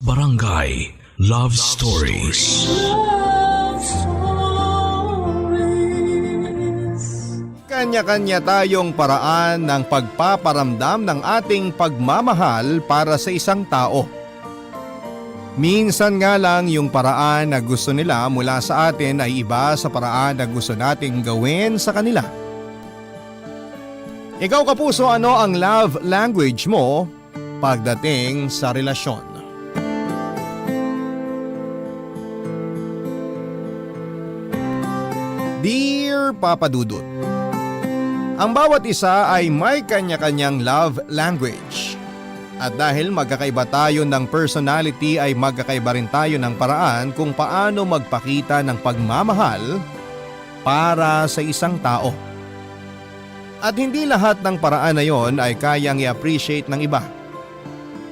Barangay Love Stories. Love Stories. Kanya-kanya tayong paraan ng pagpaparamdam ng ating pagmamahal para sa isang tao. Minsan nga lang yung paraan na gusto nila mula sa atin ay iba sa paraan na gusto nating gawin sa kanila. Ikaw kapuso, ano ang love language mo pagdating sa relasyon? Dear Papa Dudut, ang bawat isa ay may kanya-kanyang love language. At dahil magkakaiba tayo ng personality ay magkakaiba rin tayo ng paraan kung paano magpakita ng pagmamahal para sa isang tao. At hindi lahat ng paraan na yon ay kayang i-appreciate ng iba.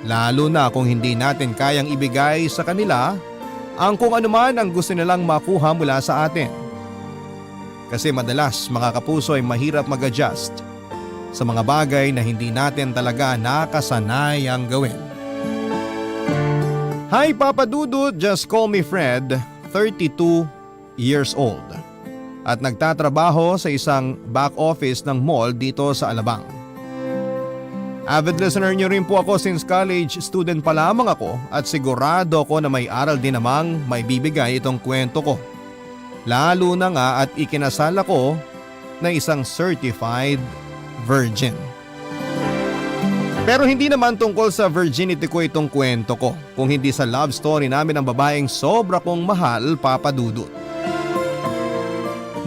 Lalo na kung hindi natin kayang ibigay sa kanila ang kung anuman ang gusto nilang makuha mula sa atin. Kasi madalas mga kapuso ay mahirap mag-adjust sa mga bagay na hindi natin talaga nakasanayang gawin. Hi Papa Dudut, just call me Fred, 32 years old. At nagtatrabaho sa isang back office ng mall dito sa Alabang. Avid listener niyo rin po ako since college student pa lamang ako at sigurado ko na may aral din namang may bibigay itong kwento ko. Lalo na nga at ikinasal ako na isang certified virgin. Pero hindi naman tungkol sa virginity ko itong kwento ko, kung hindi sa love story namin ng babaeng sobra kong mahal, Papa Dudut.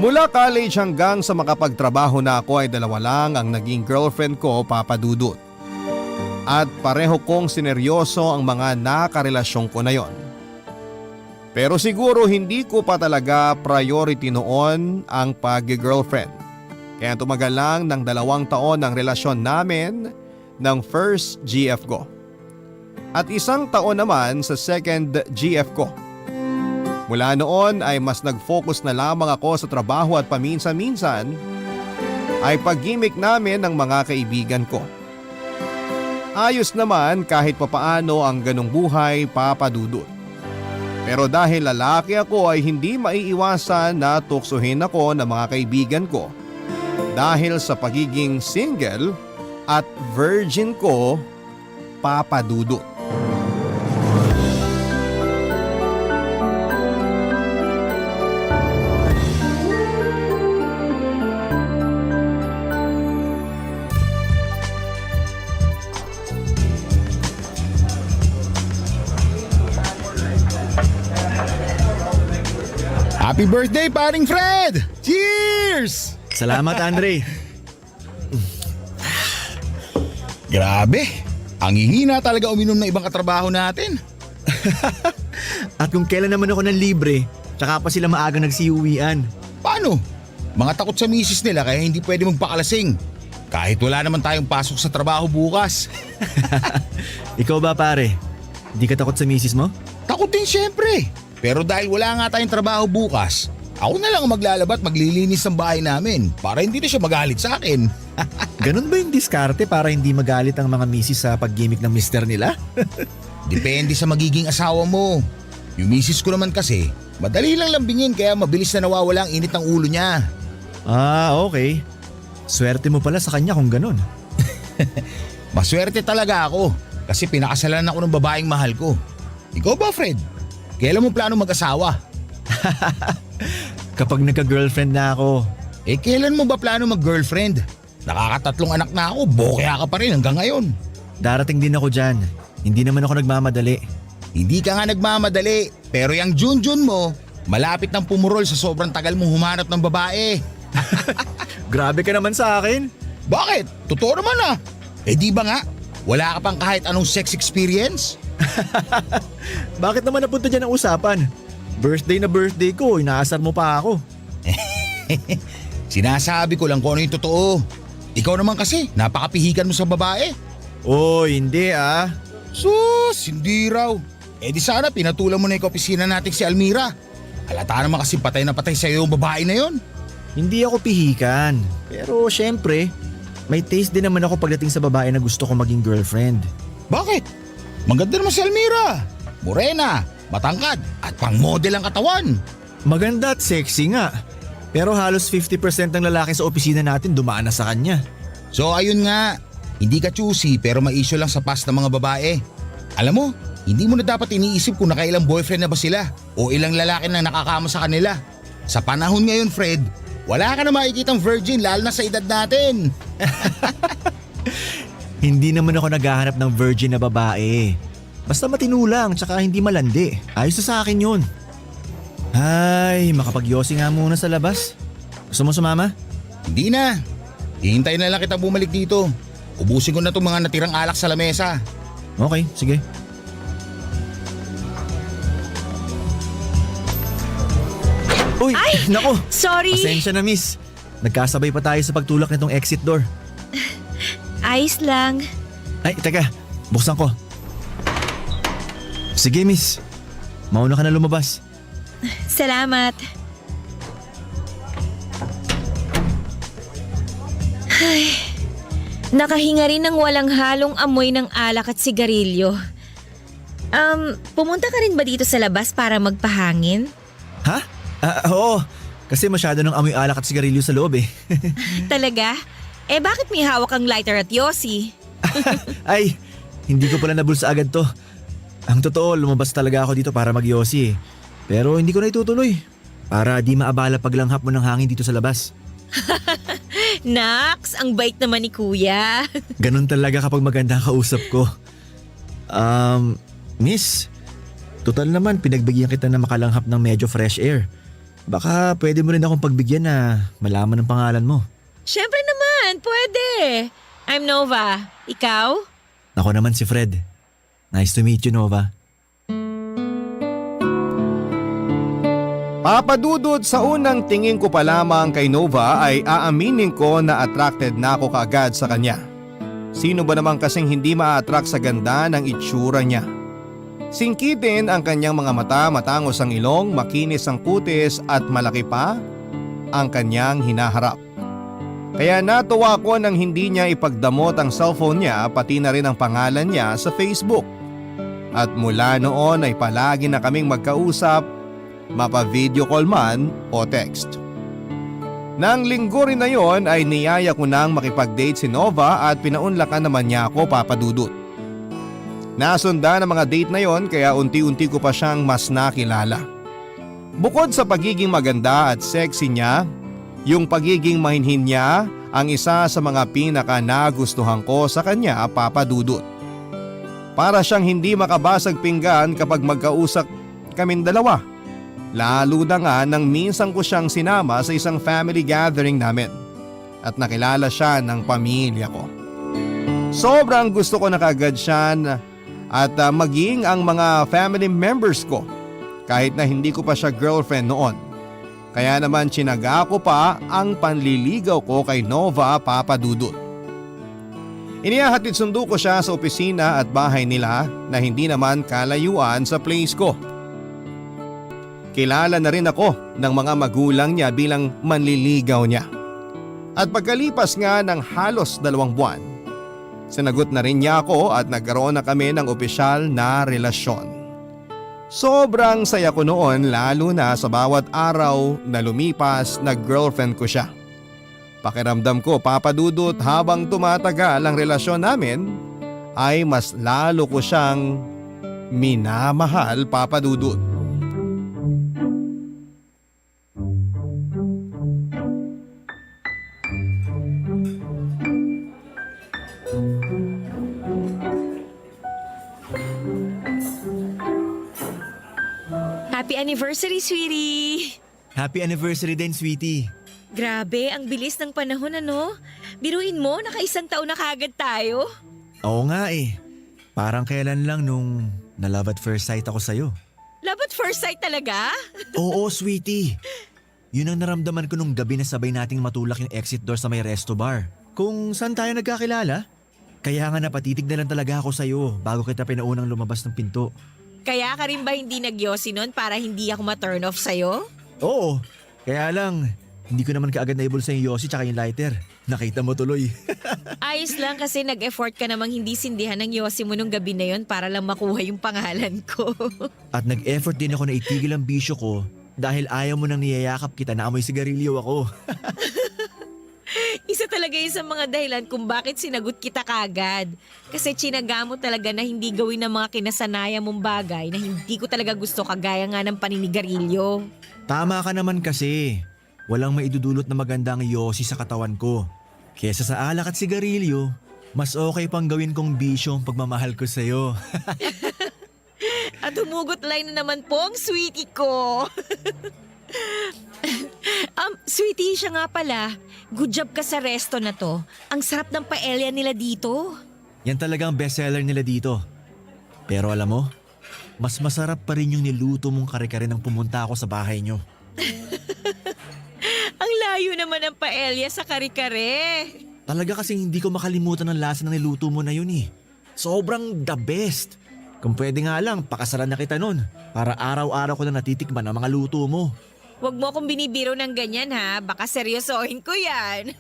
Mula college hanggang sa makapagtrabaho na ako ay dalawa lang ang naging girlfriend ko, Papa Dudut. At pareho kong sineryoso ang mga nakarelasyon ko na yon. Pero siguro hindi ko pa talaga priority noon ang pag-girlfriend. Kaya tumagal lang ng 2 taon ang relasyon namin ng first GF ko. At 1 taon naman sa second GF ko. Mula noon ay mas nag-focus na lamang ako sa trabaho at paminsan-minsan ay pag-gimmick namin ng mga kaibigan ko. Ayos naman kahit papaano ang ganong buhay, Papa Dudut. Pero dahil lalaki ako ay hindi maiiwasan na tuksuhin ako ng mga kaibigan ko. Dahil sa pagiging single at virgin ko, Papa Dudut. Happy birthday, paring Fred! Cheers! Salamat, Andre. Grabe, ang hihina talaga uminom ng ibang katrabaho natin. At kung kailan naman ako ng libre, tsaka pa sila maagang nagsiuwian. Paano? Mga takot sa misis nila kaya hindi pwede magpakalasing. Kahit wala naman tayong pasok sa trabaho bukas. Ikaw ba, pare? Di ka takot sa misis mo? Takot din syempre. Pero dahil wala nga tayong trabaho bukas, ako na lang ang maglalaba at maglilinis ng bahay namin para hindi na siya magalit sa akin. Ganun ba yung diskarte para hindi magalit ang mga misis sa pag-gimmick ng mister nila? Depende sa magiging asawa mo. Yung misis ko naman kasi, madali lang lambingin kaya mabilis na nawawala ang init ng ulo niya. Ah, okay. Swerte mo pala sa kanya kung ganun. Maswerte talaga ako kasi pinakasalan ako ng babaeng mahal ko. Ikaw ba, Fred? Kailan mo plano mag-asawa? Kapag nagka-girlfriend na ako. Kailan mo ba plano mag-girlfriend? Nakakatatlong anak na ako, bokya ka pa rin hanggang ngayon. Darating din ako dyan. Hindi naman ako nagmamadali. Hindi ka nga nagmamadali, pero yung Junjun mo, malapit nang pumurol sa sobrang tagal mong humanap ng babae. Grabe ka naman sa akin. Bakit? Totoo naman ah. Di ba nga? Wala ka pang kahit anong sex experience? Bakit naman napunta dyan ang usapan? Birthday na birthday ko, inaasar mo pa ako. Sinasabi ko lang kung ano yung totoo. Ikaw naman kasi, napakapihikan mo sa babae. Oh, hindi ah. Sus, hindi raw. Di sana pinatulan mo na yung opisina natin si Almira. Halata naman kasi patay na patay sa iyo yung babae na yon. Hindi ako pihikan. Pero syempre, may taste din naman ako pagdating sa babae na gusto ko maging girlfriend. Bakit? Maganda naman si Almira. Morena, matangkad at pang-model ang katawan. Maganda at sexy nga. Pero halos 50% ng lalaki sa opisina natin dumaan na sa kanya. So ayun nga, hindi ka choosy pero ma-issue lang sa past ng mga babae. Alam mo, hindi mo na dapat iniisip kung nakailang boyfriend na ba sila o ilang lalaki na nakakama sa kanila. Sa panahon ngayon, Fred, wala ka na makikitang virgin lalo na sa edad natin. Hindi naman ako naghahanap ng virgin na babae. Basta matino lang tsaka hindi malandi. Ayos na sa akin yun. Ay, makapagyosi nga muna sa labas. Gusto mo sumama? Hindi na. Hihintayin na lang kita bumalik dito. Ubusin ko na itong mga natirang alak sa lamesa. Okay, sige. Uy, Ay! nako. Sorry! Pasensya na, miss. Nagkasabay pa tayo sa pagtulak nitong exit door. Ayos lang. Ay, teka. Buksan ko. Sige, miss. Mauna ka na lumabas. Salamat. Ay, nakahinga rin ng walang halong amoy ng alak at sigarilyo. Pumunta ka rin ba dito sa labas para magpahangin? Ha? Oo. Kasi masyado ng amoy alak at sigarilyo sa loob eh. Talaga? Eh bakit may hawak ang lighter at yosi? Ay, hindi ko pala nabulsa agad to. Ang totoo, lumabas talaga ako dito para magyosi eh. Pero hindi ko na itutuloy. Para di maabala paglanghap mo ng hangin dito sa labas. Naks, ang bait naman ni kuya. Ganun talaga kapag maganda ang kausap ko. Miss, total naman pinagbigyan kita na makalanghap ng medyo fresh air. Baka pwede mo rin akong pagbigyan na malaman ang pangalan mo. Siyempre naman, pwede. I'm Nova. Ikaw? Ako naman si Fred. Nice to meet you, Nova. Papadudod, sa unang tingin ko pa lamang kay Nova ay aaminin ko na attracted na ako kaagad sa kanya. Sino ba naman kasing hindi ma-attract sa ganda ng itsura niya? Singkitin ang kanyang mga mata, matangos ang ilong, makinis ang kutis at malaki pa ang kanyang hinaharap. Kaya natuwa ko nang hindi niya ipagdamot ang cellphone niya pati na rin ang pangalan niya sa Facebook. At mula noon ay palagi na kaming magkausap, mapa-video call man o text. Nang linggo rin na yon ay niyaya ko nang makipag-date si Nova at pinaunlakan naman niya ako, papadudot. Nasundan ang mga date na yon kaya unti-unti ko pa siyang mas nakilala. Bukod sa pagiging maganda at sexy niya, yung pagiging mahinhin niya ang isa sa mga pinaka nagustuhan ko sa kanya, papadudot. Para siyang hindi makabasag pinggan kapag magkausap kaming dalawa. Lalo na nga nang minsan ko siyang sinama sa isang family gathering namin at nakilala siya ng pamilya ko. Sobrang gusto ko na kaagad siya at maging ang mga family members ko kahit na hindi ko pa siya girlfriend noon. Kaya naman tsinaga ko pa ang panliligaw ko kay Nova, papadudot. Inihahatid sundo ko siya sa opisina at bahay nila na hindi naman kalayuan sa place ko. Kilala na rin ako ng mga magulang niya bilang manliligaw niya. At pagkalipas nga ng halos 2 buwan, sinagot na rin niya ako at nagkaroon na kami ng opisyal na relasyon. Sobrang saya ko noon lalo na sa bawat araw na lumipas na girlfriend ko siya. Pakiramdam ko, papadudot, habang tumatagal ang relasyon namin ay mas lalo ko siyang minamahal, papadudot. Happy anniversary, sweetie! Happy anniversary din, sweetie. Grabe, ang bilis ng panahon ano? Biruin mo, naka-1 taon na kaagad tayo. Oo nga eh. Parang kailan lang nung na-love at first sight ako sa'yo. Love at first sight talaga? Oo, sweetie. Yun ang naramdaman ko nung gabi na sabay nating matulak yung exit door sa may resto bar. Kung saan tayo nagkakilala. Kaya nga napatitig na lang talaga ako sa'yo bago kita pinaunang lumabas ng pinto. Kaya ka rin ba hindi nagyosi nun para hindi ako ma-turn off sa'yo? Oo, kaya lang, hindi ko naman kaagad naibulsa yung yosi tsaka yung lighter. Nakita mo tuloy. Ayos lang kasi nag-effort ka namang hindi sindihan ng yosi mo nung gabi na yon para lang makuha yung pangalan ko. At nag-effort din ako na itigil ang bisyo ko dahil ayaw mo nang niyayakap kita na amoy sigarilyo ako. Isa talaga yun sa mga dahilan kung bakit sinagot kita kagad. Kasi tsinaga mo talaga na hindi gawin ng mga kinasanaya mong bagay na hindi ko talaga gusto kagaya nga ng paninigarilyo. Tama ka naman kasi. Walang maidudulot na magandang yosi sa katawan ko. Kesa sa alak at sigarilyo, mas okay pang gawin kong bisyo ang pagmamahal ko sa'yo. At humugot line na naman po ang sweetie ko. Sweetie, siya nga pala. Good job ka sa resto na to. Ang sarap ng paella nila dito. Yan talagang bestseller nila dito. Pero alam mo, mas masarap pa rin yung niluto mong kare-kare nang pumunta ako sa bahay nyo. Ang layo naman ng paella sa kare-kare. Talaga kasing hindi ko makalimutan ang lasa ng niluto mo na yun eh. Sobrang the best. Kung pwede nga lang, pakasalan na kita nun para araw-araw ko na natitikman ang mga luto mo. Huwag mo akong binibiro ng ganyan ha. Baka seryosohin ko yan.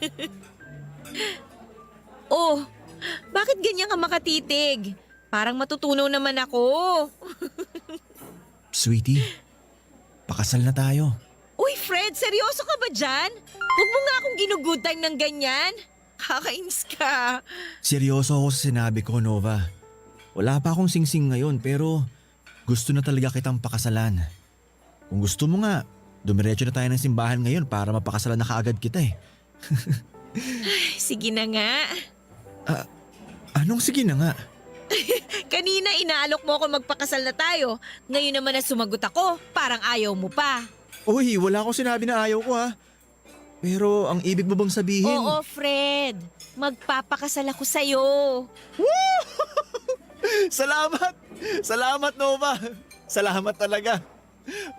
Oh, bakit ganyan ka makatitig? Parang matutunaw naman ako. Sweetie, pakasal na tayo. Uy, Fred, seryoso ka ba dyan? Huwag mo nga akong ginugood time ng ganyan. Kakainis ka. Seryoso ako sa sinabi ko, Nova. Wala pa akong singsing ngayon pero gusto na talaga kitang pakasalan. Kung gusto mo nga, dumiretso na tayo ng simbahan ngayon para mapakasalan na kaagad kita eh. Sige na nga. Anong sige na nga? Kanina inaalok mo ako magpakasal na tayo. Ngayon naman na sumagot ako, parang ayaw mo pa. Uy, wala akong sinabi na ayaw ko ha. Pero ang ibig mo bang sabihin? Oo, Fred. Magpapakasal ako sa'yo. Salamat! Salamat, Nova! Salamat talaga.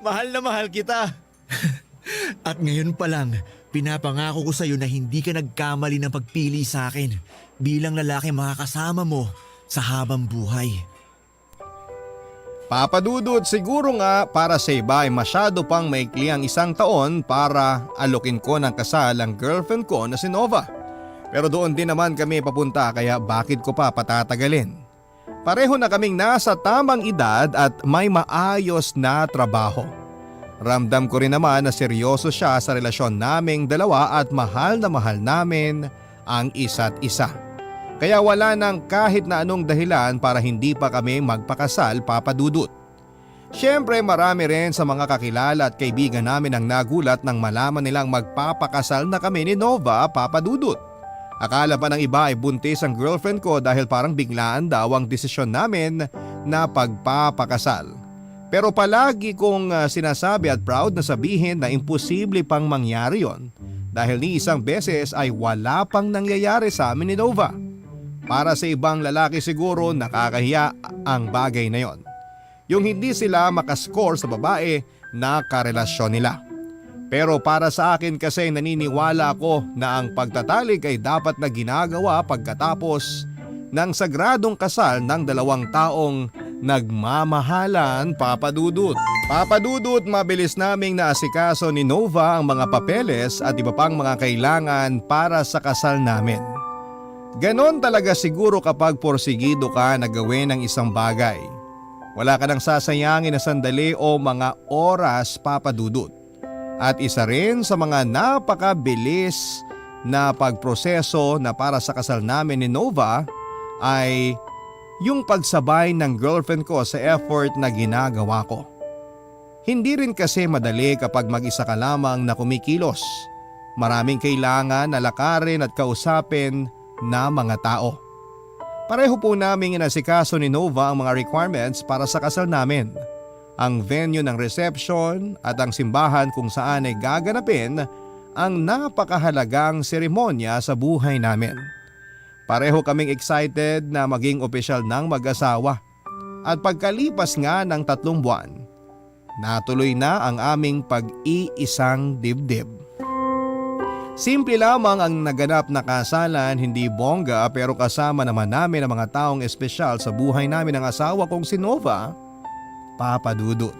Mahal na mahal kita. At ngayon pa lang, pinapangako ko sa'yo na hindi ka nagkamali ng pagpili sa akin bilang lalaki makakasama mo sa habang buhay. Papa Dudut, siguro nga para sa iba ay masyado pang maikli ang 1 taon para alokin ko ng kasal ang girlfriend ko na si Nova. Pero doon din naman kami papunta kaya bakit ko pa patatagalin? Pareho na kaming nasa tamang edad at may maayos na trabaho. Ramdam ko rin naman na seryoso siya sa relasyon naming dalawa at mahal na mahal namin ang isa't isa. Kaya wala nang kahit na anong dahilan para hindi pa kami magpakasal, Papa Dudut. Siyempre marami rin sa mga kakilala at kaibigan namin ang nagulat nang malaman nilang magpapakasal na kami ni Nova, Papa Dudut. Akala pa ng iba ay buntis ang girlfriend ko dahil parang biglaan daw ang desisyon namin na pagpapakasal. Pero palagi kong sinasabi at proud na sabihin na imposible pang mangyari yon dahil ni isang beses ay wala pang nangyayari sa amin ni Nova. Para sa ibang lalaki siguro nakakahiya ang bagay na yon. Yung hindi sila makascore sa babae na karelasyon nila. Pero para sa akin kasi naniniwala ako na ang pagtatalik ay dapat na ginagawa pagkatapos ng sagradong kasal ng 2 taong nagmamahalan, Papa Dudut. Papa Dudut, mabilis naming naasikaso ni Nova ang mga papeles at iba pang mga kailangan para sa kasal namin. Ganon talaga siguro kapag porsigido ka na gawin ng isang bagay. Wala ka nang sasayangin na sandali o mga oras, Papa Dudut. At isa rin sa mga napakabilis na pagproseso na para sa kasal namin ni Nova ay yung pagsabay ng girlfriend ko sa effort na ginagawa ko. Hindi rin kasi madali kapag mag-isa ka lamang na kumikilos. Maraming kailangan na lakarin at kausapin na mga tao. Pareho po naming inasikaso ni Nova ang mga requirements para sa kasal namin. Ang venue ng reception at ang simbahan kung saan ay gaganapin ang napakahalagang seremonya sa buhay namin. Pareho kaming excited na maging opisyal ng mag-asawa. At pagkalipas nga ng 3 buwan, natuloy na ang aming pag-iisang dibdib. Simple lamang ang naganap na kasalan, hindi bongga pero kasama naman namin ang mga taong espesyal sa buhay namin ng asawa kong si Nova, Papa Dudut.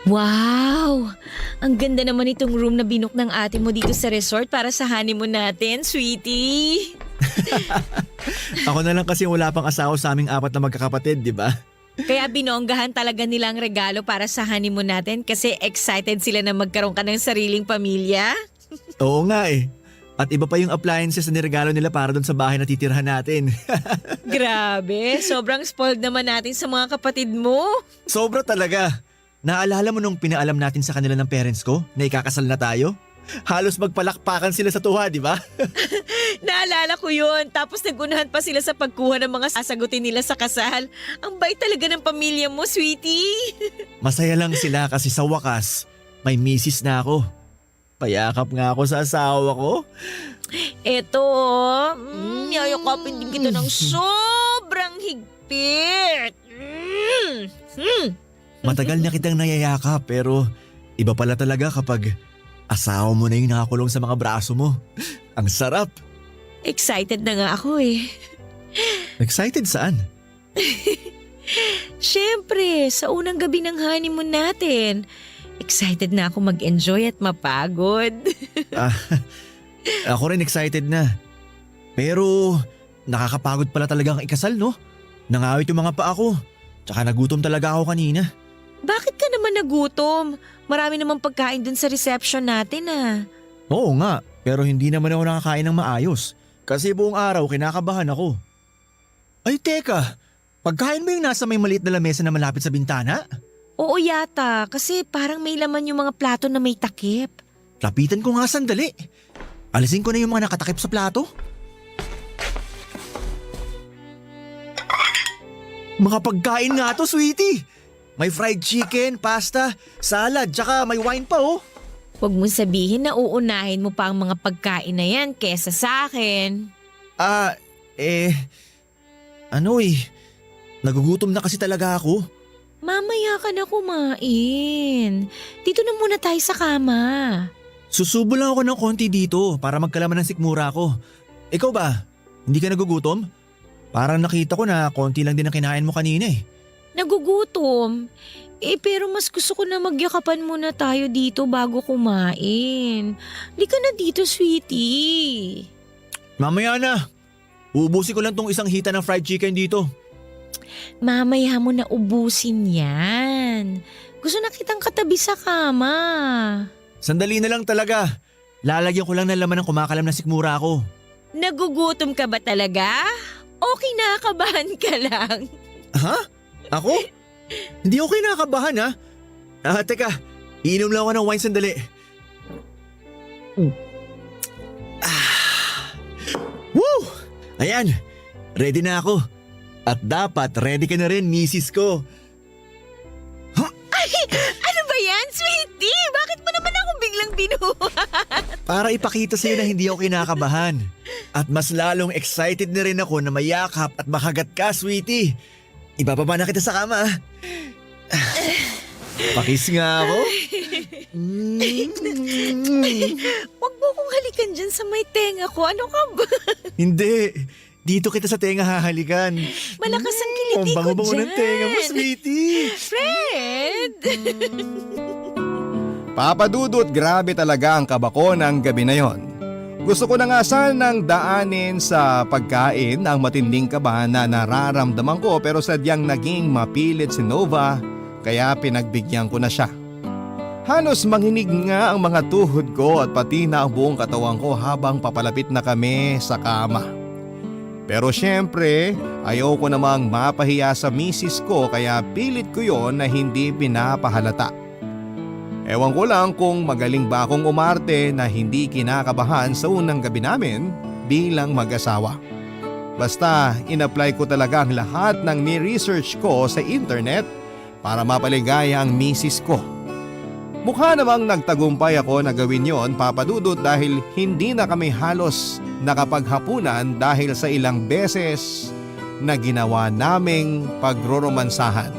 Wow! Ang ganda naman itong room na binook ng ate mo dito sa resort para sa honeymoon natin, sweetie. Ako na lang kasi wala pang asawa sa aming apat na magkakapatid, di ba? Kaya binonggahan talaga nila ang regalo para sa honeymoon natin kasi excited sila na magkaroon ka ng sariling pamilya. Oo nga eh. At iba pa yung appliances na niregalo nila para doon sa bahay na titirhan natin. Grabe, sobrang spoiled naman natin sa mga kapatid mo. Sobra talaga. Naalala mo nung pinaalam natin sa kanila ng parents ko na ikakasal na tayo? Halos magpalakpakan sila sa tuwa, di ba? Naalala ko yun. Tapos nagunahan pa sila sa pagkuha ng mga sasagutin nila sa kasal. Ang bait talaga ng pamilya mo, sweetie. Masaya lang sila kasi sa wakas, may misis na ako. Payakap nga ako sa asawa ko. Eto, yayakapin din kita ng sobrang higpit. Matagal na kitang nayayakap pero iba pala talaga kapag asawa mo na yung nakakulong sa mga braso mo. Ang sarap. Excited na nga ako eh. Excited saan? Siyempre, sa unang gabi ng honeymoon natin. Excited na ako mag-enjoy at mapagod. Ako rin excited na. Pero nakakapagod pala talaga ang ikasal, no? Nangawit yung mga paa ko. Tsaka nagutom talaga ako kanina. Bakit ka naman nagutom? Marami namang pagkain dun sa reception natin ah. Oo nga, pero hindi naman ako nakakain ng maayos. Kasi buong araw kinakabahan ako. Ay teka, pagkain mo yung nasa may maliit na lamesa na malapit sa bintana? Oo yata, kasi parang may laman yung mga plato na may takip. Lapitan ko nga sandali. Alisin ko na yung mga nakatakip sa plato. Mga pagkain nga to, sweetie. May fried chicken, pasta, salad, tsaka may wine pa oh. Huwag mong sabihin na uunahin mo pa ang mga pagkain na yan kesa sa akin. Nagugutom na kasi talaga ako. Mamaya ka na kumain. Dito na muna tayo sa kama. Susubo lang ako ng konti dito para magkalaman ng sikmura ko. Ikaw ba? Hindi ka nagugutom? Parang nakita ko na konti lang din ang kinain mo kanina eh. Nagugutom. Pero mas gusto ko na magyakapan muna tayo dito bago kumain. Di ka na dito, sweetie. Mamaya na. Uubusin ko lang tong isang hita ng fried chicken dito. Mamaya mo na ubusin yan. Gusto na kitang katabi sa kama. Sandali na lang talaga. Lalagyan ko lang ng laman ng kumakalam na sikmura ko. Nagugutom ka ba talaga? O kinakabahan ka lang? Ha? Ako? Hindi ako kinakabahan ha? Teka, iinom lang ako ng wine sandali. Woo! Ayan, ready na ako. At dapat ready ka na rin, misis ko. Ay, ano ba yan, sweetie? Bakit mo naman ako biglang binuhat? Para ipakita sa'yo na hindi ako kinakabahan. At mas lalong excited na rin ako na mayakap at makagat ka, sweetie. Ibababa na kita sa kama. Pakis nga ako. Huwag mo kong halikan dyan sa may tenga ko. Ano ka ba? Hindi. Dito kita sa tenga hahalikan. Malakas ang kiliti ko Ang bango-bango dyan. ng tenga mo, sweetie. Fred! Papadudot, grabe talaga ang kabako ng gabi na yon. Gusto ko na nga sanang daanin sa pagkain ang matinding kabahan na nararamdaman ko pero sadyang naging mapilit si Nova kaya pinagbigyan ko na siya. Halos manginig nga ang mga tuhod ko at pati na ang buong katawan ko habang papalapit na kami sa kama. Pero syempre, ayoko namang mapahiya sa misis ko kaya pilit ko yon na hindi pinapahalata. Ewan ko lang kung magaling ba akong umarte na hindi kinakabahan sa unang gabi namin bilang mag-asawa. Basta in-apply ko talaga ang lahat ng ni-research ko sa internet para mapaligaya ang misis ko. Mukha namang nagtagumpay ako na gawin yon, Papadudot, dahil hindi na kami halos nakapaghapunan dahil sa ilang beses na ginawa naming pagroromansahan.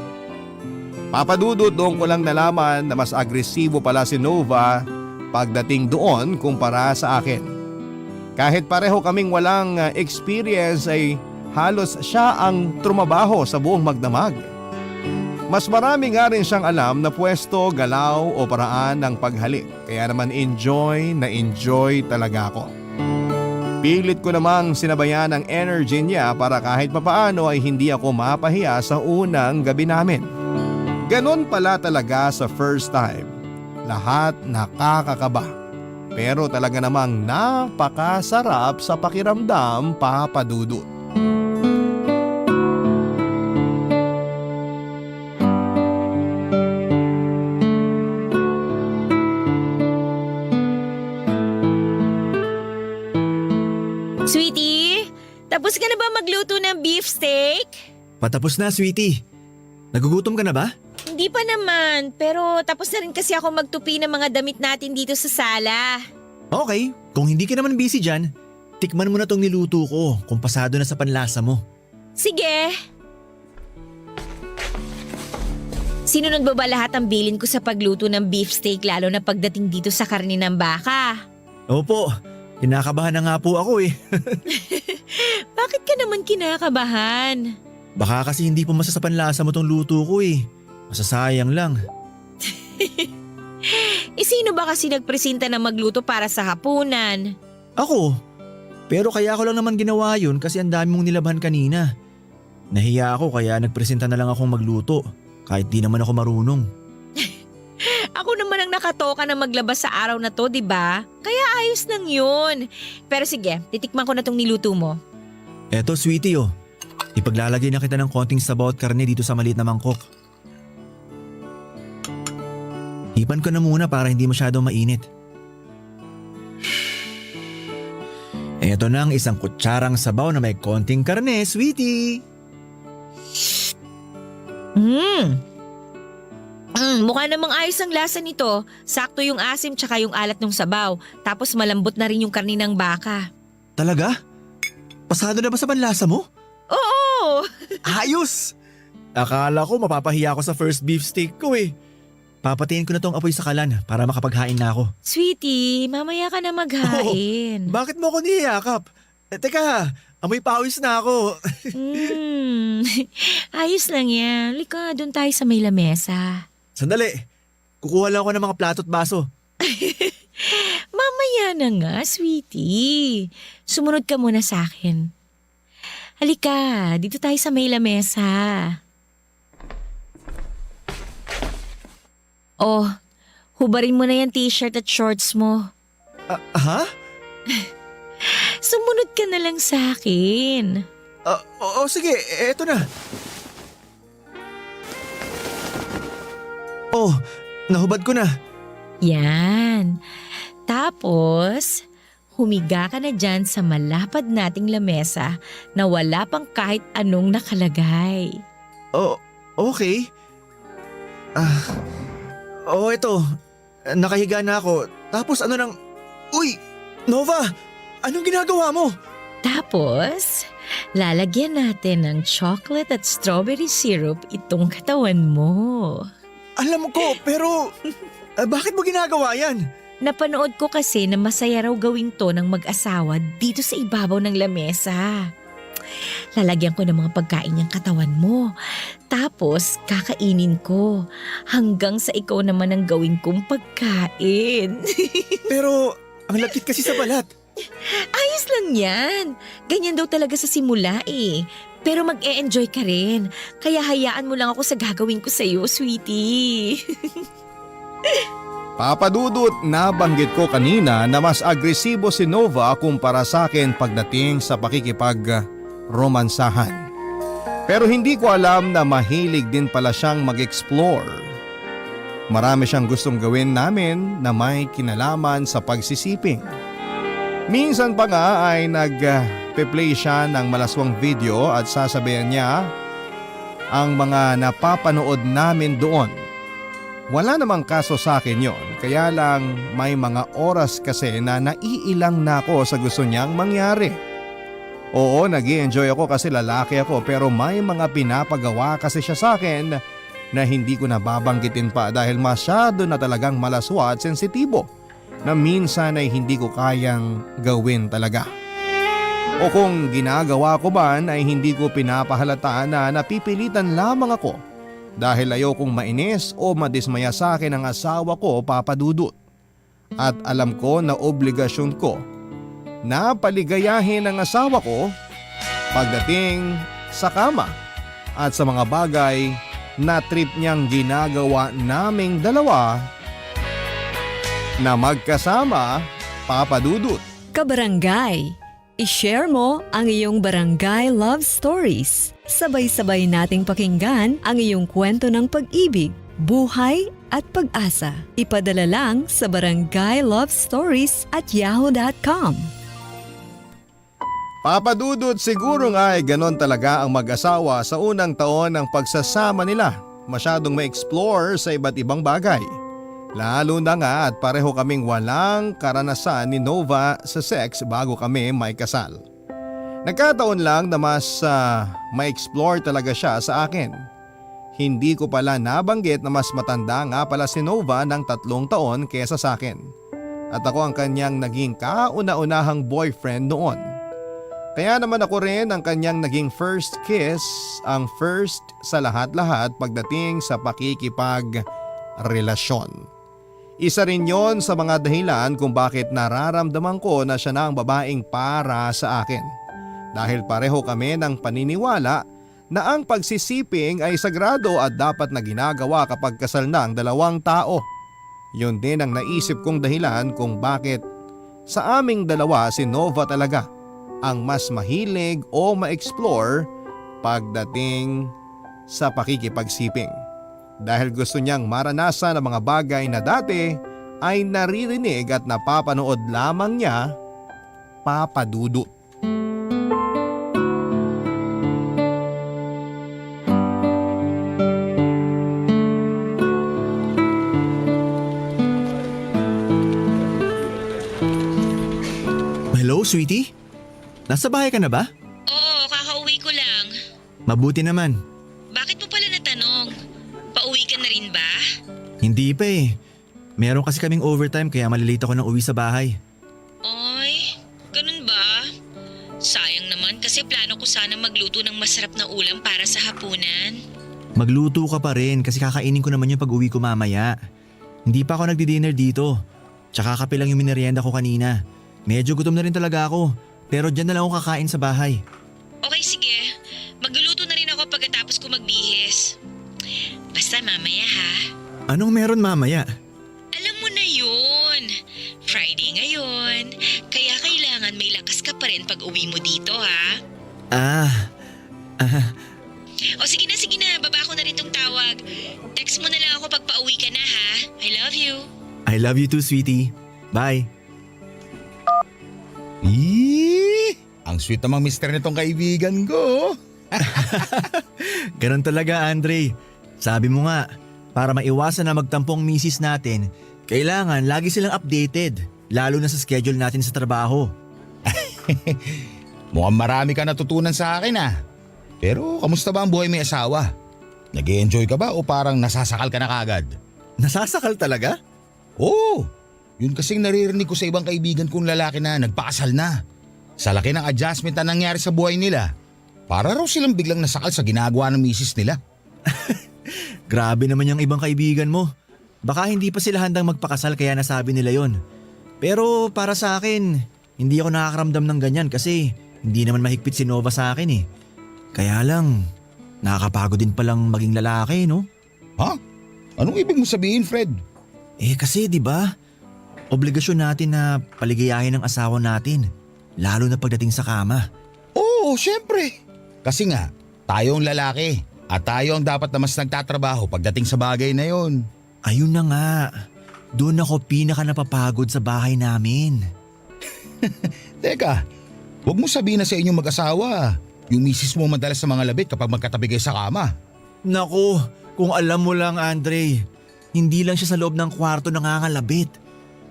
Papadudot, doon ko lang nalaman na mas agresibo pala si Nova pagdating doon kumpara sa akin. Kahit pareho kaming walang experience ay halos siya ang trumabaho sa buong magdamag. Mas marami nga rin siyang alam na pwesto, galaw o paraan ng paghalik. Kaya naman enjoy talaga ako. Pilit ko namang sinabayan ang energy niya para kahit papaano ay hindi ako mapahiya sa unang gabi namin. Ganon pala talaga sa first time. Lahat nakakakaba. Pero talaga namang napakasarap sa pakiramdam, Papa Dudut. Sweetie, tapos ka na ba magluto ng beefsteak? Patapos na, sweetie. Nagugutom ka na ba? Hindi pa naman, pero tapos na rin kasi ako magtupi ng mga damit natin dito sa sala. Okay, kung hindi ka naman busy dyan, tikman mo na tong niluto ko kung pasado na sa panlasa mo. Sige. Sinunod mo ba lahat ang bilin ko sa pagluto ng beefsteak lalo na pagdating dito sa karne ng baka? Opo, kinakabahan na nga po ako eh. Bakit ka naman kinakabahan? Baka kasi hindi po masasapanlasa mo tong luto ko eh. Masasayang lang. Sino ba kasi nagpresenta na magluto para sa hapunan? Ako? Pero kaya ko lang naman ginawa yun kasi ang dami mong nilabhan kanina. Nahiya ako kaya nagpresenta na lang akong magluto kahit di naman ako marunong. Ako naman ang nakatoka na maglabas sa araw na to, di ba? Kaya ayos lang yun. Pero sige, titikman ko na tong niluto mo. Eto sweetie oh, ipaglalagay na kita ng konting sabaw at karne dito sa maliit na mangkok. Hipan ko na muna para hindi masyadong mainit. Eto na ang isang kutsarang sabaw na may konting karne, sweetie. Mukha namang ayos ang lasa nito. Sakto yung asim tsaka yung alat ng sabaw. Tapos malambot na rin yung karni ng baka. Talaga? Pasado na ba sa panlasa mo? Oo! Ayos! Akala ko mapapahiya ako sa first beefsteak ko eh. Papatiin ko na tong apoy sa kalan para makapaghain na ako. Sweetie, mamaya ka na maghain. Bakit mo ako niyayakap? Teka, amoy pawis na ako. Ayos lang yan. Lika, doon tayo sa may lamesa. Sandali, kukuha lang ako ng mga plato at baso. Mamaya na nga, sweetie. Sumunod ka muna sa akin. Halika, dito tayo sa may lamesa. Oh, hubarin mo na yung t-shirt at shorts mo. Ha? Sumunod ka na lang sa akin. Oo, sige, eto na. Oh, nahubad ko na. Yan. Tapos, humiga ka na dyan sa malapad nating lamesa na wala pang kahit anong nakalagay. Oh, okay. Eto. Nakahiga na ako. Tapos ano nang... Uy! Nova! Anong ginagawa mo? Tapos, lalagyan natin ng chocolate at strawberry syrup itong katawan mo. Alam ko, pero... bakit mo ginagawa yan? Napanood ko kasi na masaya raw gawin to ng mag-asawa dito sa ibabaw ng lamesa. Lalagyan ko ng mga pagkain yung katawan mo. Tapos, kakainin ko. Hanggang sa ikaw naman ang gawin kong pagkain. Pero, ang lakit kasi sa balat. Ayos lang yan. Ganyan daw talaga sa simula eh. Pero mag-e-enjoy ka rin. Kaya hayaan mo lang ako sa gagawin ko sa'yo, sweetie. Papa Dudut, nabanggit ko kanina na mas agresibo si Nova kumpara sa akin pagdating sa pakikipag-romansahan. Pero hindi ko alam na mahilig din pala siyang mag-explore. Marami siyang gustong gawin namin na may kinalaman sa pagsisiping. Minsan pa nga ay nag-play siya ng malaswang video at sasabihan niya ang mga napapanood namin doon. Wala namang kaso sa akin yon, kaya lang may mga oras kasi na naiilang na ako sa gusto niyang mangyari. Oo, nag-i-enjoy ako kasi lalaki ako pero may mga pinapagawa kasi siya sa akin na hindi ko nababanggitin pa dahil masyado na talagang malaswa at sensitibo na minsan ay hindi ko kayang gawin talaga. O kung ginagawa ko man ay hindi ko pinapahalata na napipilitan lamang ako dahil ayokong mainis o madismaya sa akin ang asawa ko, Papa Dudut. At alam ko na obligasyon ko na paligayahin ang asawa ko pagdating sa kama at sa mga bagay na trip niyang ginagawa naming dalawa na magkasama, Papa Dudut. Kabarangay, i-share mo ang iyong barangay love stories. Sabay-sabay nating pakinggan ang iyong kwento ng pag-ibig, buhay at pag-asa. Ipadala lang sa barangaylovestories@yahoo.com. Papa Dudut, siguro nga ay ganon talaga ang mag-asawa sa unang taon ng pagsasama nila. Masyadong ma-explore sa iba't ibang bagay. Lalo na nga at pareho kaming walang karanasan ni Nova sa sex bago kami may kasal. Nagkataon lang na mas ma-explore talaga siya sa akin. Hindi ko pala nabanggit na mas matanda nga pala si Nova ng 3 taon kesa sa akin. At ako ang kanyang naging kauna-unahang boyfriend noon. Kaya naman ako rin ang kanyang naging first kiss, ang first sa lahat-lahat pagdating sa pakikipagrelasyon. Isa rin yon sa mga dahilan kung bakit nararamdaman ko na siya na ang babaeng para sa akin. Dahil pareho kami ng paniniwala na ang pagsisiping ay sagrado at dapat na ginagawa kapag kasal na ang 2 tao. Yun din ang naisip kong dahilan kung bakit sa aming dalawa si Nova talaga ang mas mahilig o ma-explore pagdating sa pakikipagsiping. Dahil gusto niyang maranasan ang mga bagay na dati ay naririnig at napapanood lamang niya, Papa Dudut. Hello, sweetie? Nasa bahay ka na ba? Oo, kakauwi ko lang. Mabuti naman. Bakit mo pala natanong? Pauwi ka na rin ba? Hindi pa eh. Meron kasi kaming overtime kaya malilate ako ng uwi sa bahay. Oy, ganun ba? Sayang naman kasi plano ko sana magluto ng masarap na ulam para sa hapunan. Magluto ka pa rin kasi kakainin ko naman yung pag-uwi ko mamaya. Hindi pa ako nagdi-dinner dito. Tsaka kape lang yung minerienda ko kanina. Medyo gutom na rin talaga ako. Pero dyan na lang ako kakain sa bahay. Okay, sige. Magluluto na rin ako pagkatapos ko magbihis. Basta mamaya ha. Anong meron mamaya? Alam mo na yun. Friday ngayon. Kaya kailangan may lakas ka pa rin pag uwi mo dito ha. O sige na. Baba ko na rin tong tawag. Text mo na lang ako pag pauwi ka na ha. I love you. I love you too, sweetie. Bye. Ang sweet namang mister nitong kaibigan ko. Ganun talaga, Andre. Sabi mo nga, para maiwasan na magtampong misis natin, kailangan lagi silang updated, lalo na sa schedule natin sa trabaho. Mukhang marami ka natutunan sa akin ah. Pero kamusta ba ang buhay may asawa? Nag-e-enjoy ka ba o parang nasasakal ka na kagad? Nasasakal talaga? Oo, yun kasing naririnig ko sa ibang kaibigan kong lalaki na nagpakasal na. Sa laki ng adjustment na nangyari sa buhay nila, para raw silang biglang nasakal sa ginagawa ng misis nila. Grabe naman yung ibang kaibigan mo. Baka hindi pa sila handang magpakasal kaya nasabi nila yon. Pero para sa akin, hindi ako nakakaramdam ng ganyan kasi hindi naman mahigpit si Nova sa akin eh. Kaya lang, nakakapagod din palang maging lalaki, no? Ha? Anong ibig mo sabihin, Fred? Eh kasi 'di ba? Obligasyon natin na paligayahin ang asawa natin, lalo na pagdating sa kama. Oo, syempre. Kasi nga, tayo ang lalaki at tayo ang dapat na mas nagtatrabaho pagdating sa bagay na yon. Ayun na nga. Doon ako pinaka napapagod sa bahay namin. Teka, huwag mo sabihin na sa inyong mag-asawa. Yung misis mo madalas sa mga labit kapag magkatabi kayo sa kama. Naku, kung alam mo lang, Andre, hindi lang siya sa loob ng kwarto nangangalabit.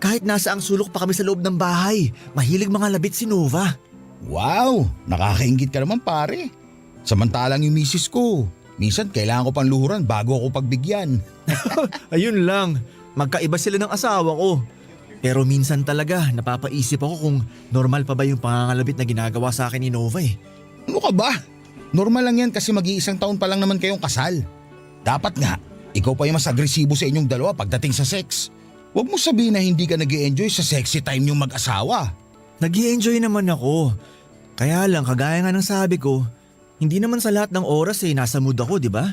Kahit nasa ang sulok pa kami sa loob ng bahay, mahilig mga labit si Nova. Wow, nakakaingit ka naman pare. Samantalang yung misis ko, minsan kailangan ko pang luhuran bago ako pagbigyan. Ayun lang, magkaiba sila ng asawa ko. Pero minsan talaga napapaisip ako kung normal pa ba yung pangangalabit na ginagawa sa akin ni Nova eh. Ano ka ba? Normal lang yan kasi mag-iisang taon pa lang naman kayong kasal. Dapat nga, ikaw pa yung mas agresibo sa inyong dalawa pagdating sa sex. Huwag mo sabihin na hindi ka nag-i-enjoy sa sexy time niyong mag-asawa. Nag-i-enjoy naman ako. Kaya lang, kagaya nga ng sabi ko, hindi naman sa lahat ng oras nasa mood ako, di ba?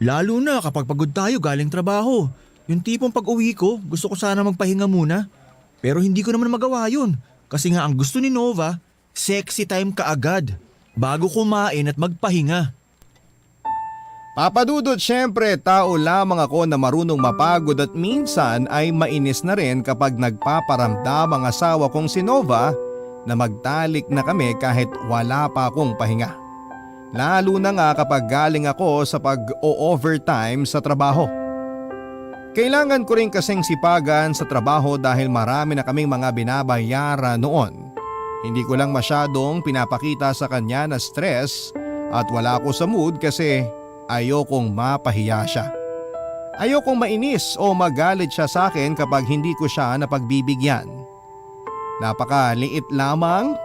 Lalo na kapag pagod tayo galing trabaho. Yung tipong pag-uwi ko, gusto ko sana magpahinga muna. Pero hindi ko naman magawa yun. Kasi nga ang gusto ni Nova, sexy time kaagad. Bago kumain at magpahinga. Papa Dudut, syempre tao lamang ako na marunong mapagod at minsan ay mainis na rin kapag nagpaparamdam ang asawa kong si Nova na magtalik na kami kahit wala pa akong pahinga. Lalo na nga kapag galing ako sa pag-overtime sa trabaho. Kailangan ko rin kasing sipagan sa trabaho dahil marami na kaming mga binabayaran noon. Hindi ko lang masyadong pinapakita sa kanya na stress at wala ako sa mood kasi ayokong mapahiya siya. Ayokong mainis o magalit siya sa akin kapag hindi ko siya napagbibigyan. Napakaliit lamang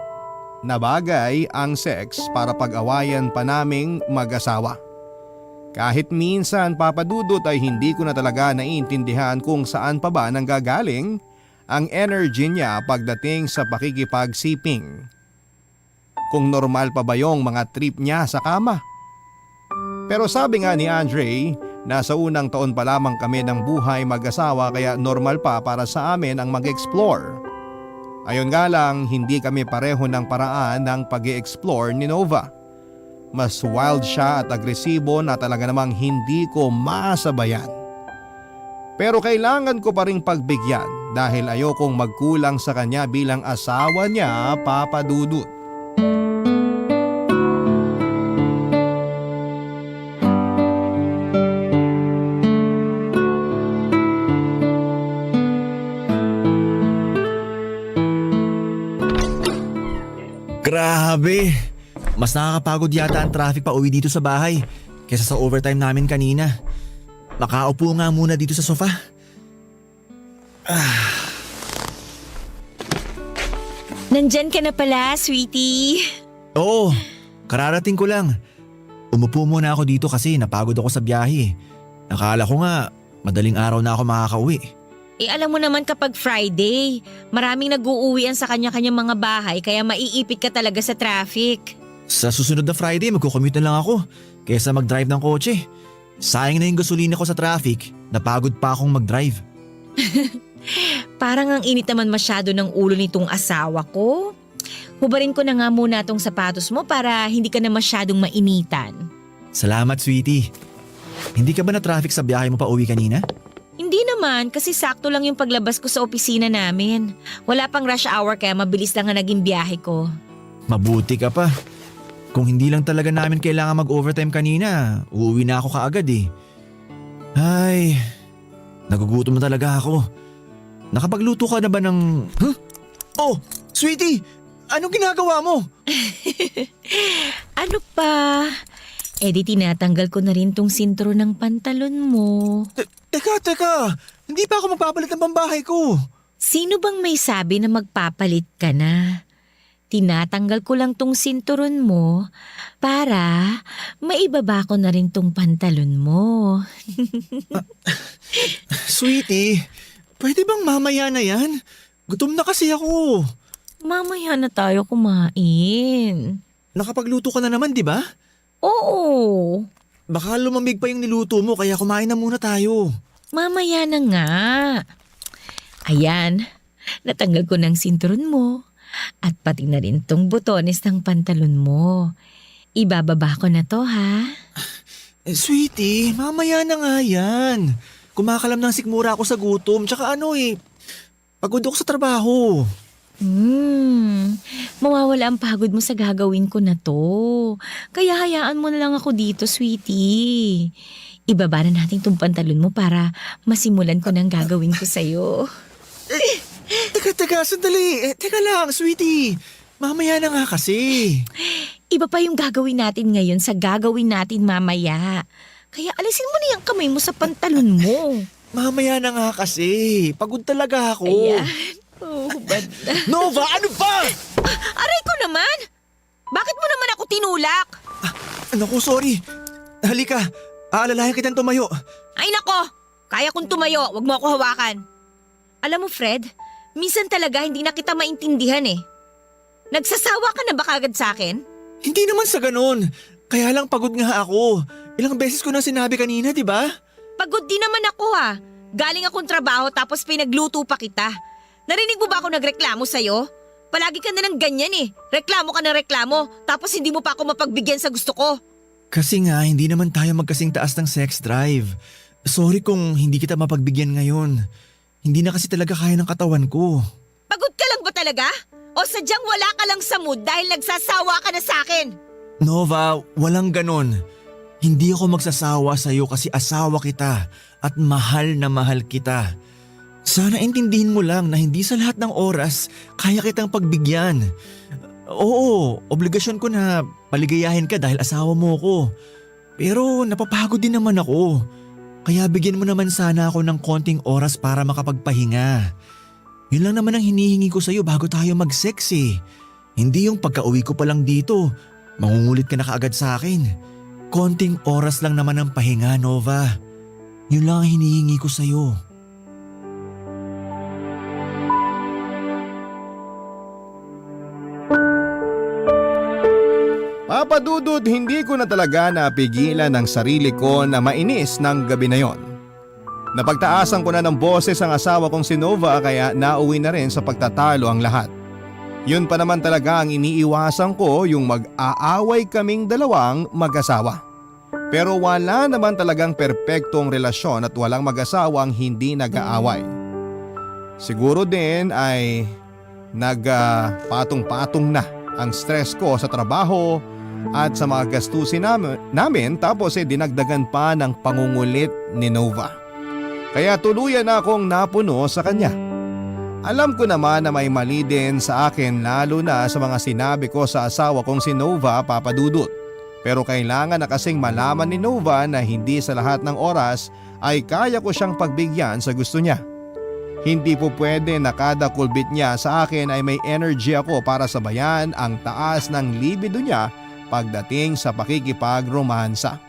na bagay ang sex para pag-awayan pa naming mag-asawa. Kahit minsan, Papa Dudut, ay hindi ko na talaga naiintindihan kung saan pa ba nanggagaling ang energy niya pagdating sa pakikipagsiping. Kung normal pa ba yung mga trip niya sa kama. Pero sabi nga ni Andre, nasa unang taon pa lamang kami ng buhay mag-asawa kaya normal pa para sa amin ang mag-explore. Ayon nga lang, hindi kami pareho ng paraan ng pag-i-explore ni Nova. Mas wild siya at agresibo na talaga namang hindi ko masabayan. Pero kailangan ko pa ring pagbigyan dahil ayokong magkulang sa kanya bilang asawa niya, Papa Dudut. Grabe! Mas nakakapagod yata ang traffic pa uwi dito sa bahay kaysa sa overtime namin kanina. Makaupo nga muna dito sa sofa. Nandyan ka na pala, sweetie. Oo, kararating ko lang. Umupo muna ako dito kasi napagod ako sa biyahe. Akala ko nga madaling araw na ako makakauwi. Alam mo naman kapag Friday, maraming nag-uuwian sa kanya-kanyang mga bahay kaya maiipit ka talaga sa traffic. Sa susunod na Friday magkukommute na lang ako kaysa mag-drive ng kotse. Sayang na yung gasolina ko sa traffic, napagod pa akong mag-drive. Parang ang init naman masyado ng ulo nitong asawa ko. Hubarin ko na nga muna tong sapatos mo para hindi ka na masyadong mainitan. Salamat, sweetie. Hindi ka ba na traffic sa biyahe mo pa uwi kanina? Hindi naman kasi sakto lang yung paglabas ko sa opisina namin. Wala pang rush hour kaya mabilis lang ang naging biyahe ko. Mabuti ka pa. Kung hindi lang talaga namin kailangan mag-overtime kanina, uuwi na ako kaagad eh. Ay, nagugutom na talaga ako. Nakapagluto ka na ba ng… Huh? Oh, sweetie! Anong ginagawa mo? Ano pa? Di tinatanggal ko na rin tong sintro ng pantalon mo. Teka! Hindi pa ako magpapalit ng pambahay ko. Sino bang may sabi na magpapalit ka na? Tinatanggal ko lang tong sinturon mo para maibaba ko na rin tong pantalon mo. Sweetie, pwede bang mamaya na yan? Gutom na kasi ako. Mamaya na tayo kumain. Nakapagluto ka na naman, di ba? Oo, Baka lumamig pa yung niluto mo kaya kumain na muna tayo. mamaya na nga. Ayan, natanggal ko ng sinturon mo at pati na rin tong botones ng pantalon mo. Ibababa ko na to ha. Sweetie, mamaya na nga yan. Kumakalam ng sikmura ako sa gutom. Tsaka pagod ako sa trabaho. Mawawala ang pagod mo sa gagawin ko na to. Kaya hayaan mo na lang ako dito, sweetie. Ibaba na natin tong pantalon mo para masimulan ko ng gagawin ko sa'yo. Teka, sandali. Teka lang, sweetie. Mamaya na nga kasi. Iba pa yung gagawin natin ngayon sa gagawin natin mamaya. Kaya alisin mo na yung kamay mo sa pantalon mo. Mamaya na nga kasi. Pagod talaga ako. Ayan. Oh, bad na. Nova, ano ba? Aray ko naman! Bakit mo naman ako tinulak? Naku, sorry. Halika, Aalalayan kitang tumayo. Ay nako! Kaya kong tumayo, wag mo ako hawakan. Alam mo Fred, minsan talaga hindi na kita maintindihan eh. Nagsasawa ka na ba kagad sa akin? Hindi naman sa ganun. Kaya lang pagod nga ako. Ilang beses ko na sinabi kanina, di ba? Pagod din naman ako ah. Galing akong trabaho tapos pinagluto pa kita. Narinig mo ba ako nagreklamo sa'yo? Palagi ka na ng ganyan eh. Reklamo ka na reklamo, tapos hindi mo pa ako mapagbigyan sa gusto ko. Kasi nga, hindi naman tayo magkasing taas ng sex drive. Sorry kung hindi kita mapagbigyan ngayon. Hindi na kasi talaga kaya ng katawan ko. Pagod ka lang ba talaga? O sadyang wala ka lang sa mood dahil nagsasawa ka na sa akin? Nova, walang ganon. Hindi ako magsasawa sa'yo kasi asawa kita at mahal na mahal kita. Sana intindihin mo lang na hindi sa lahat ng oras kaya kitang pagbigyan. Oo, obligasyon ko na paligayahin ka dahil asawa mo ko. Pero napapagod din naman ako. Kaya bigyan mo naman sana ako ng konting oras para makapagpahinga. Yun lang naman ang hinihingi ko sa'yo bago tayo mag-sex eh. Hindi yung pagka-uwi ko pa lang dito, mangungulit ka na kaagad sa akin. Konting oras lang naman ang pahinga, Nova. Yun lang ang hinihingi ko sa'yo. Papa Dudut, hindi ko na talaga napigilan ang sarili ko na mainis ng gabi na yon. Napagtaasan ko na ng boses ang asawa kong si Nova kaya nauwi na rin sa pagtatalo ang lahat. Yun pa naman talaga ang iniiwasan ko, yung mag-aaway kaming dalawang mag-asawa. Pero wala naman talagang perpektong relasyon at walang mag-asawang hindi nag-aaway. Siguro din ay nagpatong-patong na ang stress ko sa trabaho at sa mga gastusin namin tapos dinagdagan pa ng pangungulit ni Nova. Kaya tuluyan na akong napuno sa kanya. Alam ko naman na may mali din sa akin lalo na sa mga sinabi ko sa asawa kong si Nova, Papa Dudut. Pero kailangan na kasing malaman ni Nova na hindi sa lahat ng oras ay kaya ko siyang pagbigyan sa gusto niya. Hindi po pwede na kada kulbit niya sa akin ay may energy ako para sabayan ang taas ng libido niya pagdating sa pakikipag-romansa.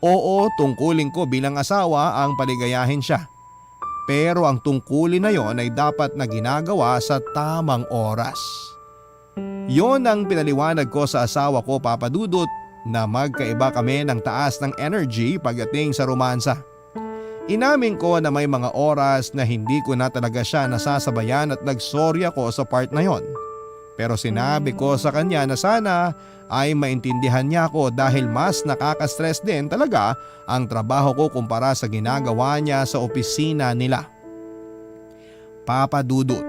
Oo, tungkulin ko bilang asawa ang paligayahin siya. Pero ang tungkulin na yon ay dapat na ginagawa sa tamang oras. Yon ang pinaliwanag ko sa asawa ko, Papa Dudut, na magkaiba kami ng taas ng energy pagdating sa romansa. Inamin ko na may mga oras na hindi ko na talaga siya nasasabayan at nagsorry ako sa part na yon. Pero sinabi ko sa kanya na sana ay maintindihan niya ako dahil mas nakaka-stress din talaga ang trabaho ko kumpara sa ginagawa niya sa opisina nila. Papa Dudut,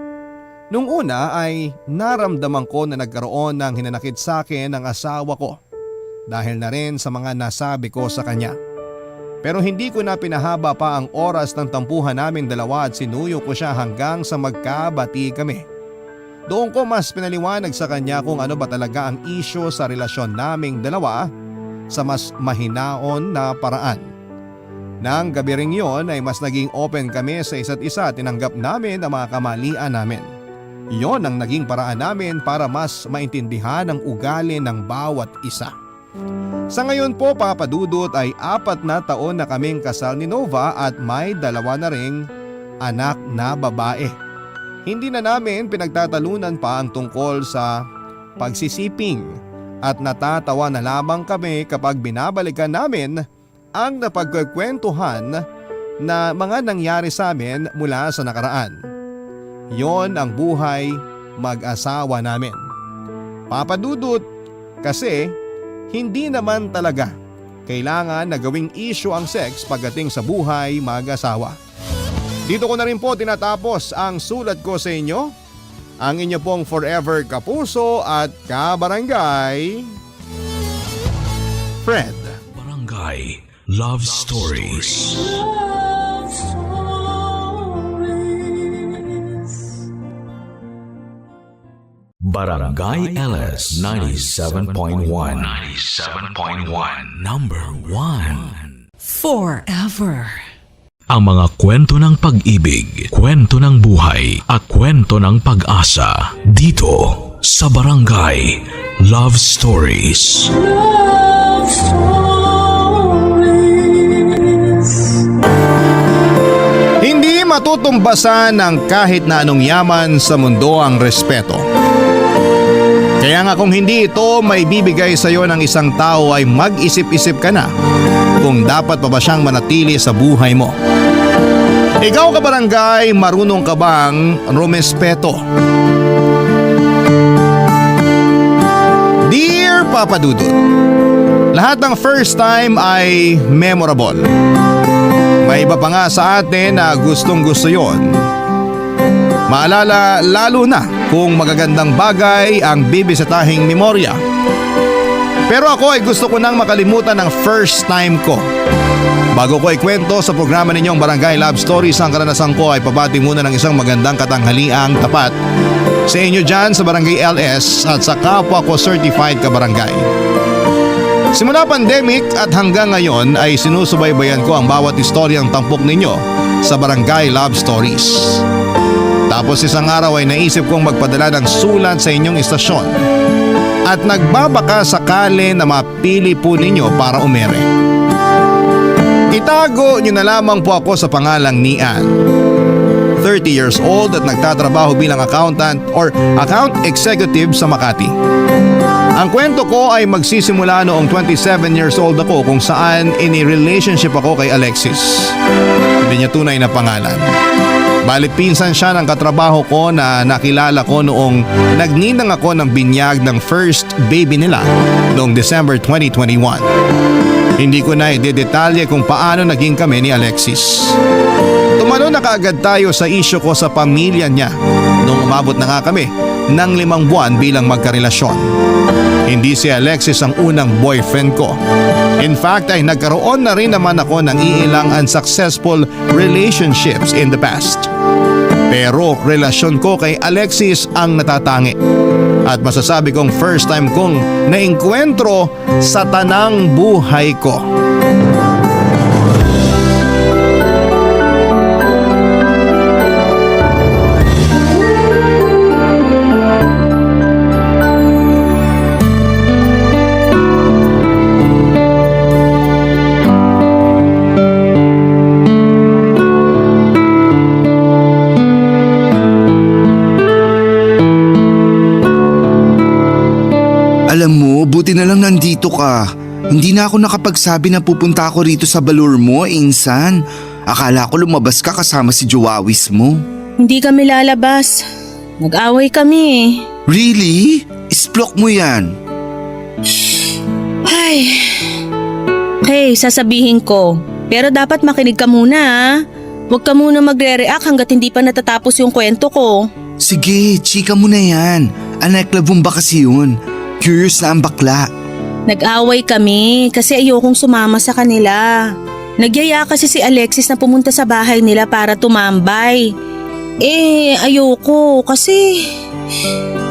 nung una ay naramdaman ko na nagkaroon ng hinanakit sa akin ng asawa ko dahil na rin sa mga nasabi ko sa kanya. Pero hindi ko na pinahaba pa ang oras ng tampuhan namin dalawa at sinuyo ko siya hanggang sa magkabati kami. Doon ko mas pinaliwanag sa kanya kung ano ba talaga ang isyu sa relasyon naming dalawa sa mas mahinaon na paraan. Nang gabi ring yon ay mas naging open kami sa isa't isa at tinanggap namin ang mga kamalian namin. Yon ang naging paraan namin para mas maintindihan ang ugali ng bawat isa. Sa ngayon po, Papa Dudut, ay 4 na taon na kaming kasal ni Nova at may 2 na ring anak na babae. Hindi na namin pinagtatalunan pa ang tungkol sa pagsisiping at natatawa na lamang kami kapag binabalikan namin ang napagkukwentuhan na mga nangyari sa amin mula sa nakaraan. Yon ang buhay mag-asawa namin. Papa Dudut, kasi hindi naman talaga kailangan na gawing issue ang sex pagdating sa buhay mag-asawa. Dito ko na rin po tinatapos ang sulat ko sa inyo. Ang inyo pong forever kapuso at kabarangay, Fred. Barangay Love Stories. Barangay LS 97.1. 97.1. Number 1. Forever. Ang mga kwento ng pag-ibig, kwento ng buhay, at kwento ng pag-asa dito sa Barangay Love Stories. Love Stories. matutumbasan ng kahit na anong yaman sa mundo ang respeto. Kaya nga kung hindi ito may bibigay sa iyo ng isang tao ay mag-isip-isip ka na kung dapat pa ba siyang manatili sa buhay mo. Ikaw kabarangay, marunong ka bang rumespeto? Dear Papa Dudut, lahat ng first time ay memorable. May iba pa nga sa atin na gustong gusto yon. Maalala lalo na kung magagandang bagay ang bibisitahing memorya. Pero ako ay gusto ko nang makalimutan ang first time ko. Bago ko ikwento sa programa ninyong Barangay Love Stories ang karanasan ko ay pabati muna ng isang magandang katanghaliang tapat sa inyo dyan sa Barangay LS at sa kapwa ko certified kabarangay. Simula pandemic at hanggang ngayon ay sinusubaybayan ko ang bawat istoryang tampok ninyo sa Barangay Love Stories. Tapos isang araw ay naisip kong magpadala ng sulat sa inyong istasyon at nagbabaka sakali na mapili po ninyo para umere. Itago nyo na lamang po ako sa pangalang Nian. 30 years old at nagtatrabaho bilang accountant or account executive sa Makati. Ang kwento ko ay magsisimula noong 27 years old ako kung saan ini-relationship ako kay Alexis. Hindi niya tunay na pangalan. Balit pinsan siya ng katrabaho ko na nakilala ko noong nagninang ako ng binyag ng first baby nila noong December 2021. Hindi ko na idedetalye kung paano naging kami ni Alexis. Tumalo na kaagad tayo sa isyu ko sa pamilya niya noong umabot na nga kami ng 5 buwan bilang magkarelasyon. Hindi si Alexis ang unang boyfriend ko. In fact ay nagkaroon na rin naman ako ng iilang unsuccessful relationships in the past. Pero relasyon ko kay Alexis ang natatangi. At masasabi kong first time kong naengkwentro sa tanang buhay ko. Alam mo, buti na lang nandito ka. Hindi na ako nakapagsabi na pupunta ako rito sa balur mo, Insan. Akala ko lumabas ka kasama si Joawis mo. Hindi kami lalabas. Nag-away kami. Really? Isplok mo yan. Ay. Hey, sasabihin ko. Pero dapat makinig ka muna ha. Huwag ka muna magre-react hanggat hindi pa natatapos yung kwento ko. Sige, chika mo na yan. Anak love ba kasi yun? Curious na ang bakla. Nag-away kami kasi ayokong sumama sa kanila. Nagyaya kasi si Alexis na pumunta sa bahay nila para tumambay. Ayoko kasi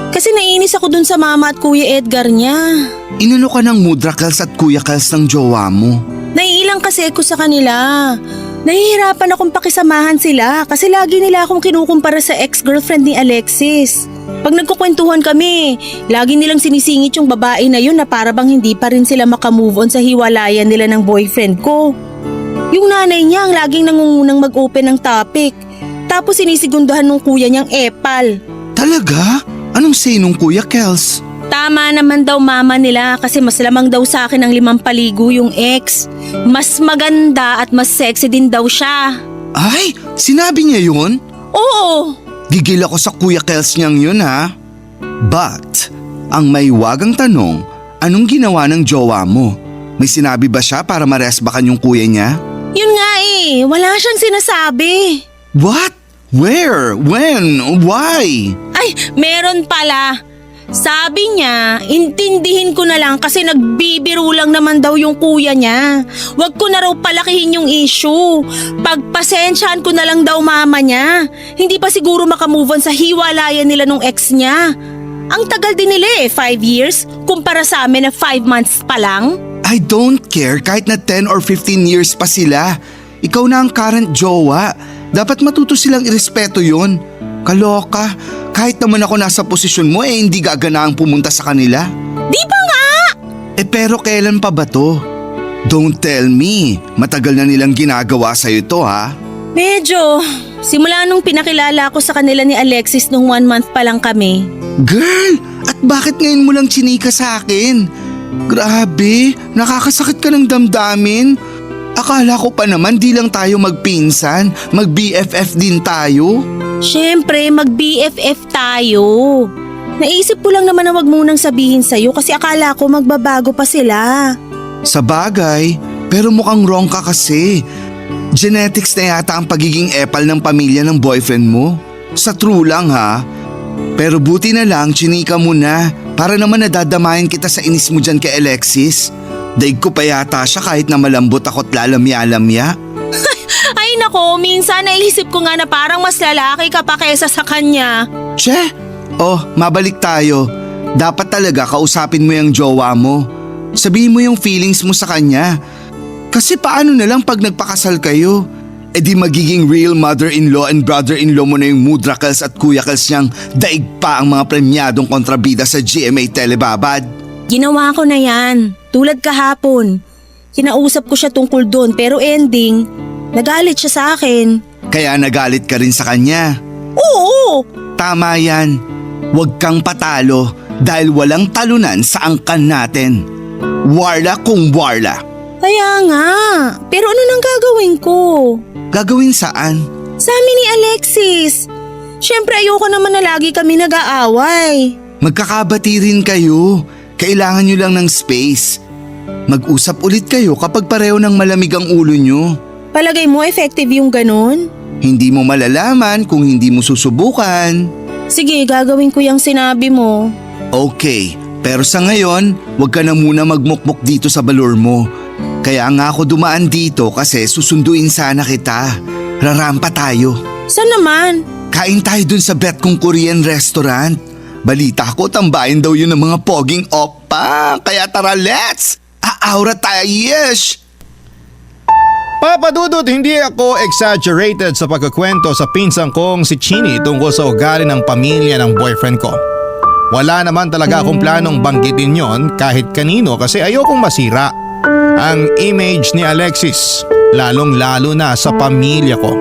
naiinis ako dun sa mama at Kuya Edgar niya. Inano ka ng Mudra Kals at Kuya Kals ng jowa mo? Naiilang kasi ako sa kanila. Nahihirapan akong pakisamahan sila kasi lagi nila akong kinukumpara sa ex-girlfriend ni Alexis. Pag nagkukwentuhan kami, lagi nilang sinisingit yung babae na yun na para bang hindi pa rin sila makamove on sa hiwalayan nila ng boyfriend ko. Yung nanay niya ang laging nangungunang mag-open ng topic. Tapos sinisigundahan ng kuya niyang epal. Talaga? Anong say nung Kuya Kels? Tama naman daw mama nila kasi mas lamang daw sa akin ng 5 paligo yung ex. Mas maganda at mas sexy din daw siya. Ay, sinabi niya yun? Oo. Gigil ako sa Kuya Kels niyang yun ha. But, ang may wagang tanong, anong ginawa ng jowa mo? May sinabi ba siya para maresbakan yung kuya niya? Yun nga wala siyang sinasabi. What? Where? When? Why? Ay, meron pala. Sabi niya, intindihin ko na lang kasi nagbibiro lang naman daw yung kuya niya. Huwag ko na raw palakihin yung issue. Pagpasensyahan ko na lang daw mama niya. Hindi pa siguro makamove on sa hiwalayan nila nung ex niya. Ang tagal din nila 5 years kumpara sa amin na 5 months pa lang. I don't care kahit na 10 or 15 years pa sila. Ikaw na ang current jowa. Dapat matuto silang irespeto yon. Kaloka, kahit naman ako nasa posisyon mo hindi gaganaang pumunta sa kanila. Di ba nga? Pero kailan pa ba to? Don't tell me, matagal na nilang ginagawa sa'yo to ha? Medyo. Simula nung pinakilala ko sa kanila ni Alexis nung 1 month pa lang kami. Girl, at bakit ngayon mo lang chinika sa akin? Grabe, nakakasakit ka ng damdamin. Akala ko pa naman di lang tayo magpinsan, mag-BFF din tayo. Siyempre, mag-BFF tayo. Naisip ko lang naman na wag munang sabihin sa'yo kasi akala ko magbabago pa sila. Sa bagay, pero mukhang wrong ka kasi. Genetics na yata ang pagiging epal ng pamilya ng boyfriend mo. Sa true lang ha. Pero buti na lang chinika mo na para naman nadadamayan kita sa inis mo dyan kay Alexis. Daig ko pa yata siya kahit na malambot ako't lalamya-lamya. Ay nako, minsan naisip ko nga na parang mas lalaki ka pa kaysa sa kanya. Che? Oh, mabalik tayo. Dapat talaga kausapin mo yung jowa mo. Sabihin mo yung feelings mo sa kanya. Kasi paano na lang pag nagpakasal kayo? E di magiging real mother-in-law and brother-in-law mo na yung mudrakals at kuyakals niyang daig pa ang mga premyadong kontrabida sa GMA Telebabad. Ginawa ko na yan. Tulad kahapon. Kinausap ko siya tungkol doon pero ending, nagalit siya sa akin. Kaya nagalit ka rin sa kanya. Oo! Tama yan. Huwag kang patalo dahil walang talunan sa angkan natin. Warla kung warla. Kaya nga. Pero ano nang gagawin ko? Gagawin saan? Sa amin ni Alexis. Siyempre ayoko naman na lagi kami nag-aaway. Magkakabati rin kayo. Kailangan nyo lang ng space. Mag-usap ulit kayo kapag pareho ng malamig ang ulo nyo. Palagay mo effective yung ganun? Hindi mo malalaman kung hindi mo susubukan. Sige, gagawin ko yung sinabi mo. Okay, pero sa ngayon, huwag ka na muna magmukmuk dito sa balor mo. Kaya nga ako dumaan dito kasi susunduin sana kita. Rarampa tayo. Saan naman? Kain tayo dun sa bet kong Korean restaurant. Balita ko tambahin daw yun ng mga poging oppa. Kaya tara, let's! Aaura tayo, yes! Papa Dudut, hindi ako exaggerated sa pagkakwento sa pinsang kong si Chini tungkol sa ugali ng pamilya ng boyfriend ko. Wala naman talaga akong planong banggitin yon kahit kanino kasi ayokong masira ang image ni Alexis, lalong-lalo na sa pamilya ko.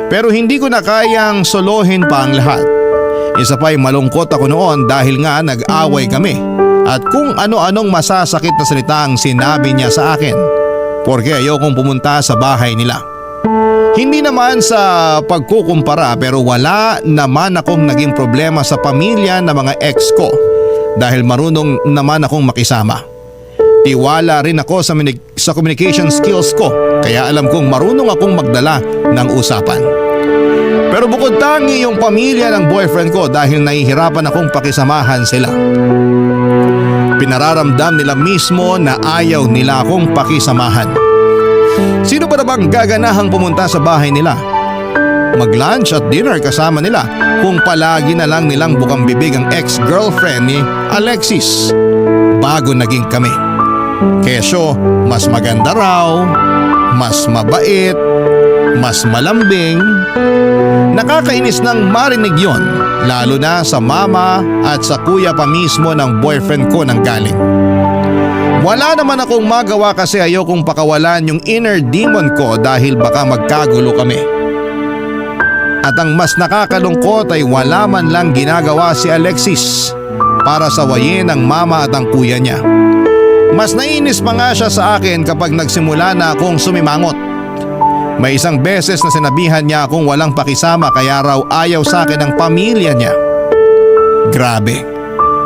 Pero hindi ko na kayang solohin pa ang lahat. Isa pa'y malungkot ako noon dahil nga nag-away kami at kung ano-anong masasakit na salita ang sinabi niya sa akin. Porque ayokong pumunta sa bahay nila. Hindi naman sa pagkukumpara pero wala naman akong naging problema sa pamilya ng mga ex ko dahil marunong naman akong makisama. Tiwala rin ako sa communication skills ko kaya alam kong marunong akong magdala ng usapan. Pero bukod tangi yung pamilya ng boyfriend ko dahil nahihirapan akong pakisamahan sila. Pinararamdam nila mismo na ayaw nila akong pakisamahan. Sino ba bang gaganahang pumunta sa bahay nila? Mag-lunch at dinner kasama nila kung palagi na lang nilang bukang bibig ang ex-girlfriend ni Alexis bago naging kami. Kesyo, mas maganda raw, mas mabait, mas malambing. Nakakainis nang marinig yon, lalo na sa mama at sa kuya pa mismo ng boyfriend ko nang galing. Wala naman akong magawa kasi ayokong pakawalan yung inner demon ko dahil baka magkagulo kami. At ang mas nakakalungkot ay wala man lang ginagawa si Alexis para sawayin ang mama at ang kuya niya. Mas nainis pa nga siya sa akin kapag nagsimula na akong sumimangot. May isang beses na sinabihan niya akong walang pakisama kaya raw ayaw sa akin ng pamilya niya. Grabe.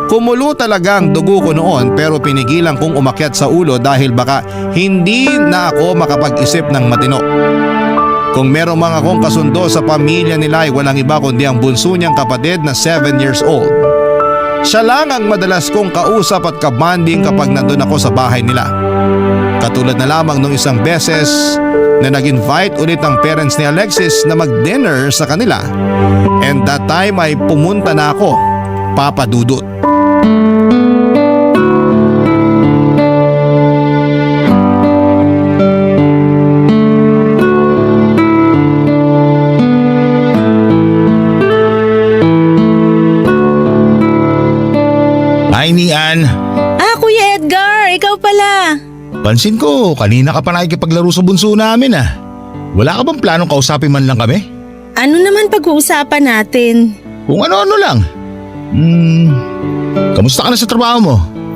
Kumulo talaga ang dugo ko noon pero pinigilan kong umakyat sa ulo dahil baka hindi na ako makapag-isip ng matino. Kung meron mga akong kasundo sa pamilya nila ay walang iba kundi ang bunso niyang kapatid na 7 years old. Siya lang ang madalas kong kausap at kabanding kapag nandun ako sa bahay nila. Katulad na lamang nung isang beses na nag-invite ulit ang parents ni Alexis na mag-dinner sa kanila. And that time ay pumunta na ako, Papa Dudut. Hi, Nian. Kuya Edgar, ikaw pala. Pansin ko, kanina ka pa nakikipaglaro sa bunso namin ah. Wala ka bang planong kausapin man lang kami? Ano naman pag-uusapan natin? Kung ano-ano lang. Kamusta ka na sa trabaho mo?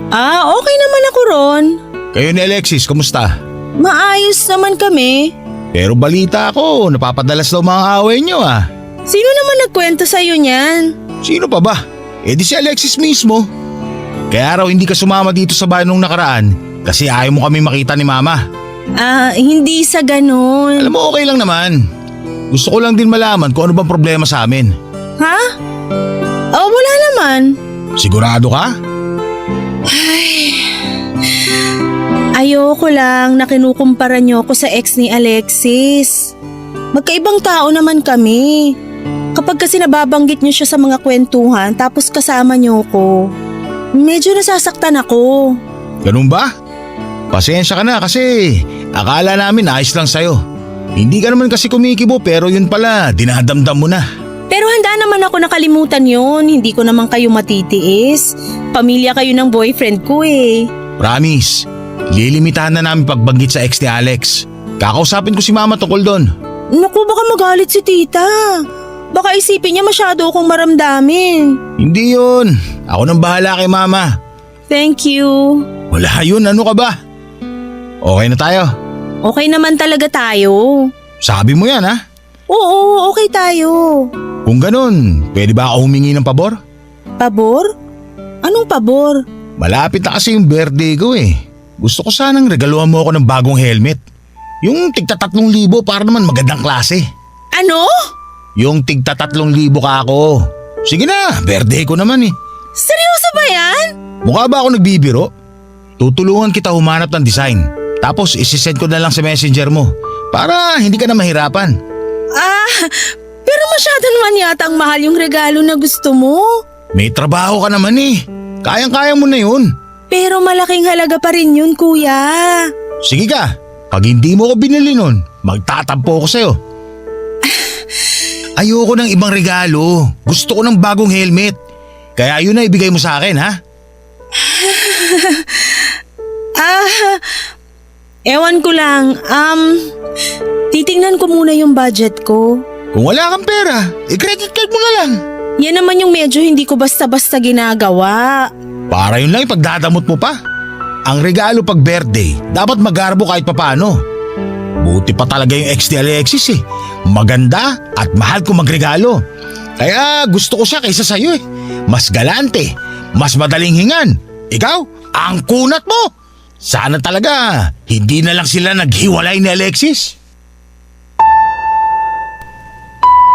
Okay naman ako ron. Kayo ni Alexis, kamusta? Maayos naman kami. Pero balita ko, napapadalas daw mga away nyo ah. Sino naman nagkwento sa'yo niyan? Sino pa ba? Di si Alexis mismo. Kaya raw hindi ka sumama dito sa bahay nung nakaraan kasi ayaw mo kami makita ni Mama. Hindi sa ganun. Alam mo, okay lang naman. Gusto ko lang din malaman kung ano bang problema sa amin. Ha? Wala naman. Sigurado ka? Ayoko lang na kinukumpara niyo ako sa ex ni Alexis. Magkaibang tao naman kami. Kapag kasi nababanggit niyo siya sa mga kwentuhan tapos kasama niyo ko, medyo nasasaktan ako. Ganun ba? Pasensya ka na kasi akala namin ayos lang sa'yo. Hindi ka naman kasi kumikibo pero yun pala, dinadamdam mo na. Pero handa naman ako nakalimutan yun. Hindi ko naman kayo matitiis. Pamilya kayo ng boyfriend ko eh. Promise, lilimitahan na namin pagbanggit sa ex ni Alex. Kakausapin ko si Mama tungkol doon. Naku, baka magalit si tita. Baka isipin niya masyado akong maramdamin. Hindi yun. Ako nang bahala kay Mama. Thank you. Wala yun, ano ka ba? Okay na tayo. Okay naman talaga tayo. Sabi mo yan ha? Oo, okay tayo. Kung ganun, pwede ba ako humingi ng pabor? Pabor? Anong pabor? Malapit na kasi yung birthday ko eh. Gusto ko sanang regaluhan mo ako ng bagong helmet. Yung tigta 3,000 para naman magandang klase. Ano? Yung tigta 3,000 ka ako. Sige na, birthday ko naman eh. Seryoso ba yan? Mukha ba ako nagbibiro? Tutulungan kita humanap ng design. Tapos isisend ko na lang sa messenger mo para hindi ka na mahirapan. Pero masyado naman yata ang mahal yung regalo na gusto mo. May trabaho ka naman eh. Kayang-kaya mo na yun. Pero malaking halaga pa rin yun, kuya. Sige ka, pag hindi mo ko binili nun, magtatampo ko sa'yo. Ayoko ng ibang regalo. Gusto ko ng bagong helmet. Kaya yun na ibigay mo sa akin, ha? Ewan ko lang. Titingnan ko muna yung budget ko. Kung wala kang pera, i-credit card mo na lang. Yan naman yung medyo hindi ko basta-basta ginagawa. Para yun lang ipagdadamot mo pa. Ang regalo pag birthday, dapat magarbo kahit papano. Buti pa talaga yung ex ni Alexis eh. Maganda at mahal ko magregalo. Kaya gusto ko siya kaysa sa'yo eh. Mas galante, mas madaling hingan. Ikaw, ang kunat mo. Sana talaga, hindi na lang sila naghiwalay ni Alexis.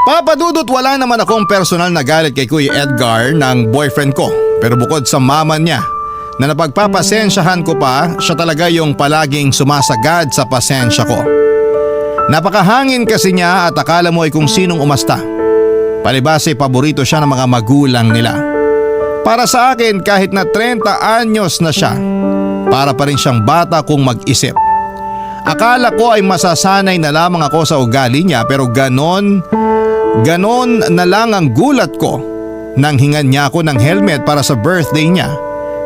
Papa Dudut, wala naman akong personal na galit kay Kuya Edgar ng boyfriend ko. Pero bukod sa mama niya na napagpapasensyahan ko pa, siya talaga yung palaging sumasagad sa pasensya ko. Napakahangin kasi niya at akala mo ay kung sinong umasta. Palibas ay paborito siya ng mga magulang nila. Para sa akin kahit na 30 anyos na siya, para pa rin siyang bata kung mag-isip. Akala ko ay masasanay na lamang ako sa ugali niya pero ganon na lang ang gulat ko nang hingan niya ako ng helmet para sa birthday niya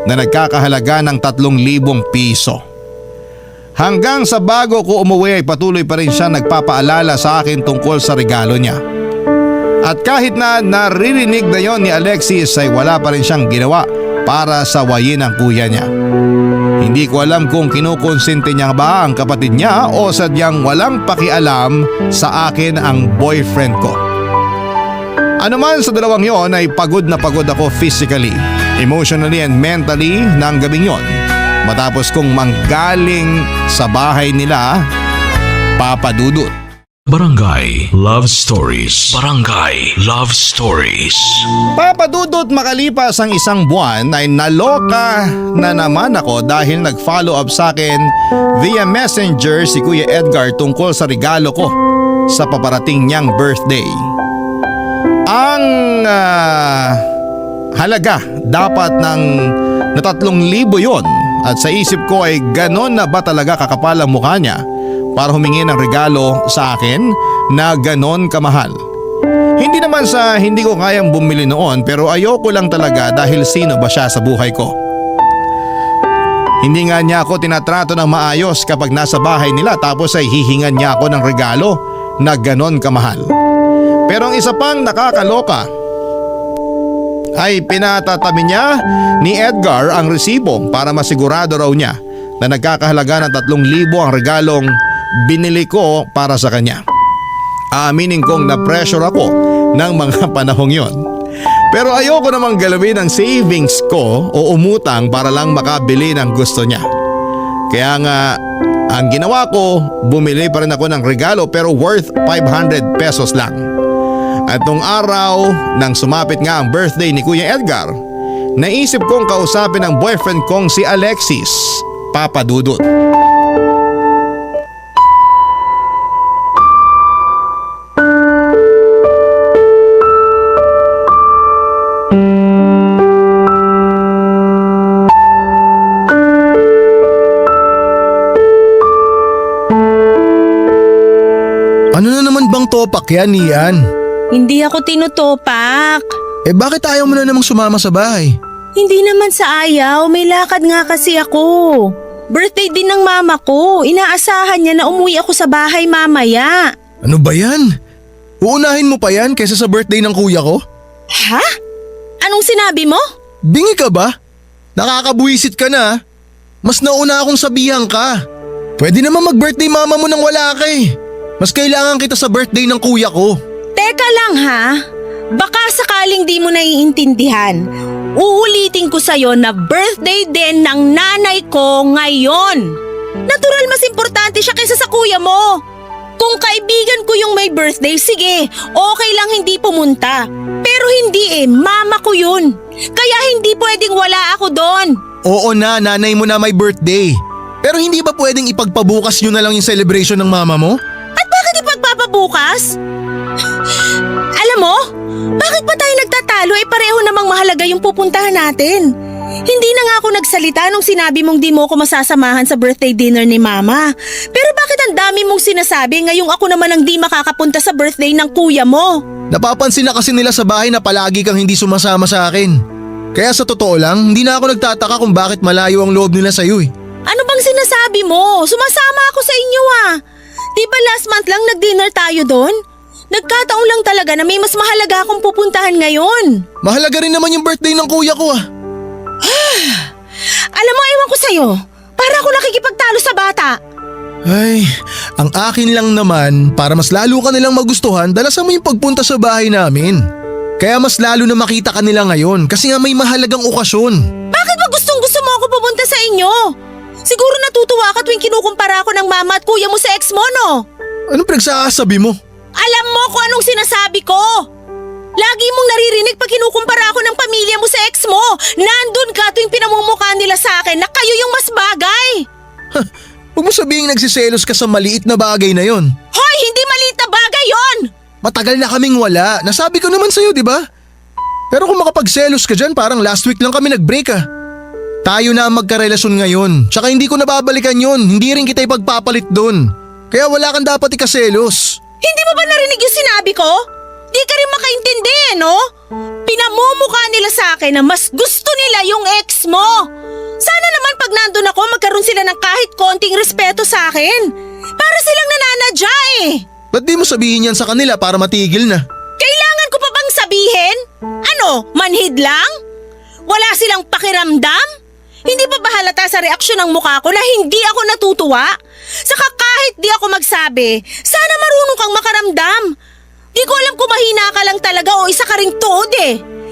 na nagkakahalaga ng 3,000 piso. Hanggang sa bago ko umuwi ay patuloy pa rin siya nagpapaalala sa akin tungkol sa regalo niya. At kahit na naririnig na yon ni Alexis ay wala pa rin siyang ginawa para sawayin ang kuya niya. Hindi ko alam kung kinukonsente niya ba ang kapatid niya o sadyang walang pakialam sa akin ang boyfriend ko. Ano man sa dalawang yon ay pagod na pagod ako physically, emotionally and mentally ng gabing yon. Matapos kong manggaling sa bahay nila, Papa Dudut. Barangay Love Stories. Barangay Love Stories. Papa Dudut, makalipas ang isang buwan ay naloka na naman ako dahil nag-follow up sa akin via messenger si Kuya Edgar tungkol sa regalo ko sa paparating niyang birthday. Ang halaga dapat ng na 3,000 yon at sa isip ko ay ganon na ba talaga kakapal ang mukha niya para humingi ng regalo sa akin na ganon kamahal. Hindi naman sa hindi ko kayang bumili noon pero ayoko lang talaga dahil sino ba siya sa buhay ko. Hindi nga niya ako tinatrato ng maayos kapag nasa bahay nila tapos ay hihingan niya ako ng regalo na ganon kamahal. Pero ang isa pang nakakaloka ay pinatatabi niya ni Edgar ang resibo para masigurado raw niya na nagkakahalaga ng 3,000 ang regalong binili ko para sa kanya. Aaminin kong na-pressure ako ng mga panahong yon. Pero ayoko namang galawin ang savings ko o umutang para lang makabili ng gusto niya. Kaya nga, ang ginawa ko, bumili pa rin ako ng regalo pero worth 500 pesos lang. At nung araw nang sumapit nga ang birthday ni Kuya Edgar, naisip kong kausapin ang boyfriend kong si Alexis, Papa Dudut. Ano na naman bang topak yan, Ian? Hindi ako tinutopak. Eh bakit ayaw mo na namang sumama sa bahay? Hindi naman sa ayaw, may lakad nga kasi ako. Birthday din ng mama ko. Inaasahan niya na umuwi ako sa bahay mamaya. Ano ba yan? Uunahin mo pa yan kaysa sa birthday ng kuya ko? Ha? Anong sinabi mo? Bingi ka ba? Nakakabuwisit ka na. Mas nauna akong sabihan ka. Pwede naman mag-birthday mama mo nang wala ka eh. Mas kailangan kita sa birthday ng kuya ko. Teka lang ha. Baka sakaling di mo naiintindihan. Uulitin ko sa'yo na birthday din ng nanay ko ngayon. Natural mas importante siya kaysa sa kuya mo. Kung kaibigan ko yung may birthday, sige, okay lang hindi pumunta. Pero hindi mama ko yun. Kaya hindi pwedeng wala ako doon. Oo na, nanay mo na may birthday. Pero hindi ba pwedeng ipagpabukas nyo na lang yung celebration ng mama mo? At bakit ipagpapabukas? Alam mo, bakit pa tayo nagtatalo pareho namang mahalaga yung pupuntahan natin? Hindi na nga ako nagsalita nung sinabi mong di mo ako masasamahan sa birthday dinner ni mama. Pero bakit ang dami mong sinasabi ngayong ako naman ang di makakapunta sa birthday ng kuya mo? Napapansin na kasi nila sa bahay na palagi kang hindi sumasama sa akin. Kaya sa totoo lang, hindi na ako nagtataka kung bakit malayo ang loob nila sa'yo eh. Ano bang sinasabi mo? Sumasama ako sa inyo Di ba last month lang nag-dinner tayo doon? Nagkataon lang talaga na may mas mahalaga akong pupuntahan ngayon. Mahalaga rin naman yung birthday ng kuya ko Alam mo, ewan ko sa'yo. Para ako nakikipagtalo sa bata. Ay, ang akin lang naman, para mas lalo ka nilang magustuhan, dalasan mo yung pagpunta sa bahay namin. Kaya mas lalo na makita ka nila ngayon kasi nga may mahalagang okasyon. Bakit ba gustong-gusto mo ako pupunta sa inyo? Siguro natutuwa ka tuwing kinukumpara ako ng mama at kuya mo sa ex mo, no? Anong pinagsasabi mo? Alam mo kung anong sinasabi ko. Lagi mong naririnig pag kinukumpara ako ng pamilya mo sa ex mo. Nandun ka tuwing pinamumukha nila sa akin na kayo yung mas bagay. Huwag mo sabihing nagsiselos ka sa maliit na bagay na yon. Hoy, hindi maliit na bagay yon. Matagal na kaming wala. Nasabi ko naman sa'yo, di ba? Pero kung makapagselos ka dyan, parang last week lang kami nag-break Tayo na ang magkarelasyon ngayon. Tsaka hindi ko nababalikan yun. Hindi rin kita ipagpapalit dun. Kaya wala kang dapat ikaselos. Hindi mo ba narinig yung sinabi ko? Di ka rin makaintindi no? Pinamumukha nila sa akin na mas gusto nila yung ex mo. Sana naman pag nandun ako magkaroon sila ng kahit konting respeto sa akin. Para silang nananadya Ba't di mo sabihin yan sa kanila para matigil na? Kailangan ko pa bang sabihin? Ano, manhid lang? Wala silang pakiramdam? Hindi pa ba halata sa reaksyon ng mukha ko na hindi ako natutuwa? Saka kahit di ako magsabi, sana marunong kang makaramdam. Di ko alam kung mahina ka lang talaga o isa ka ring tuod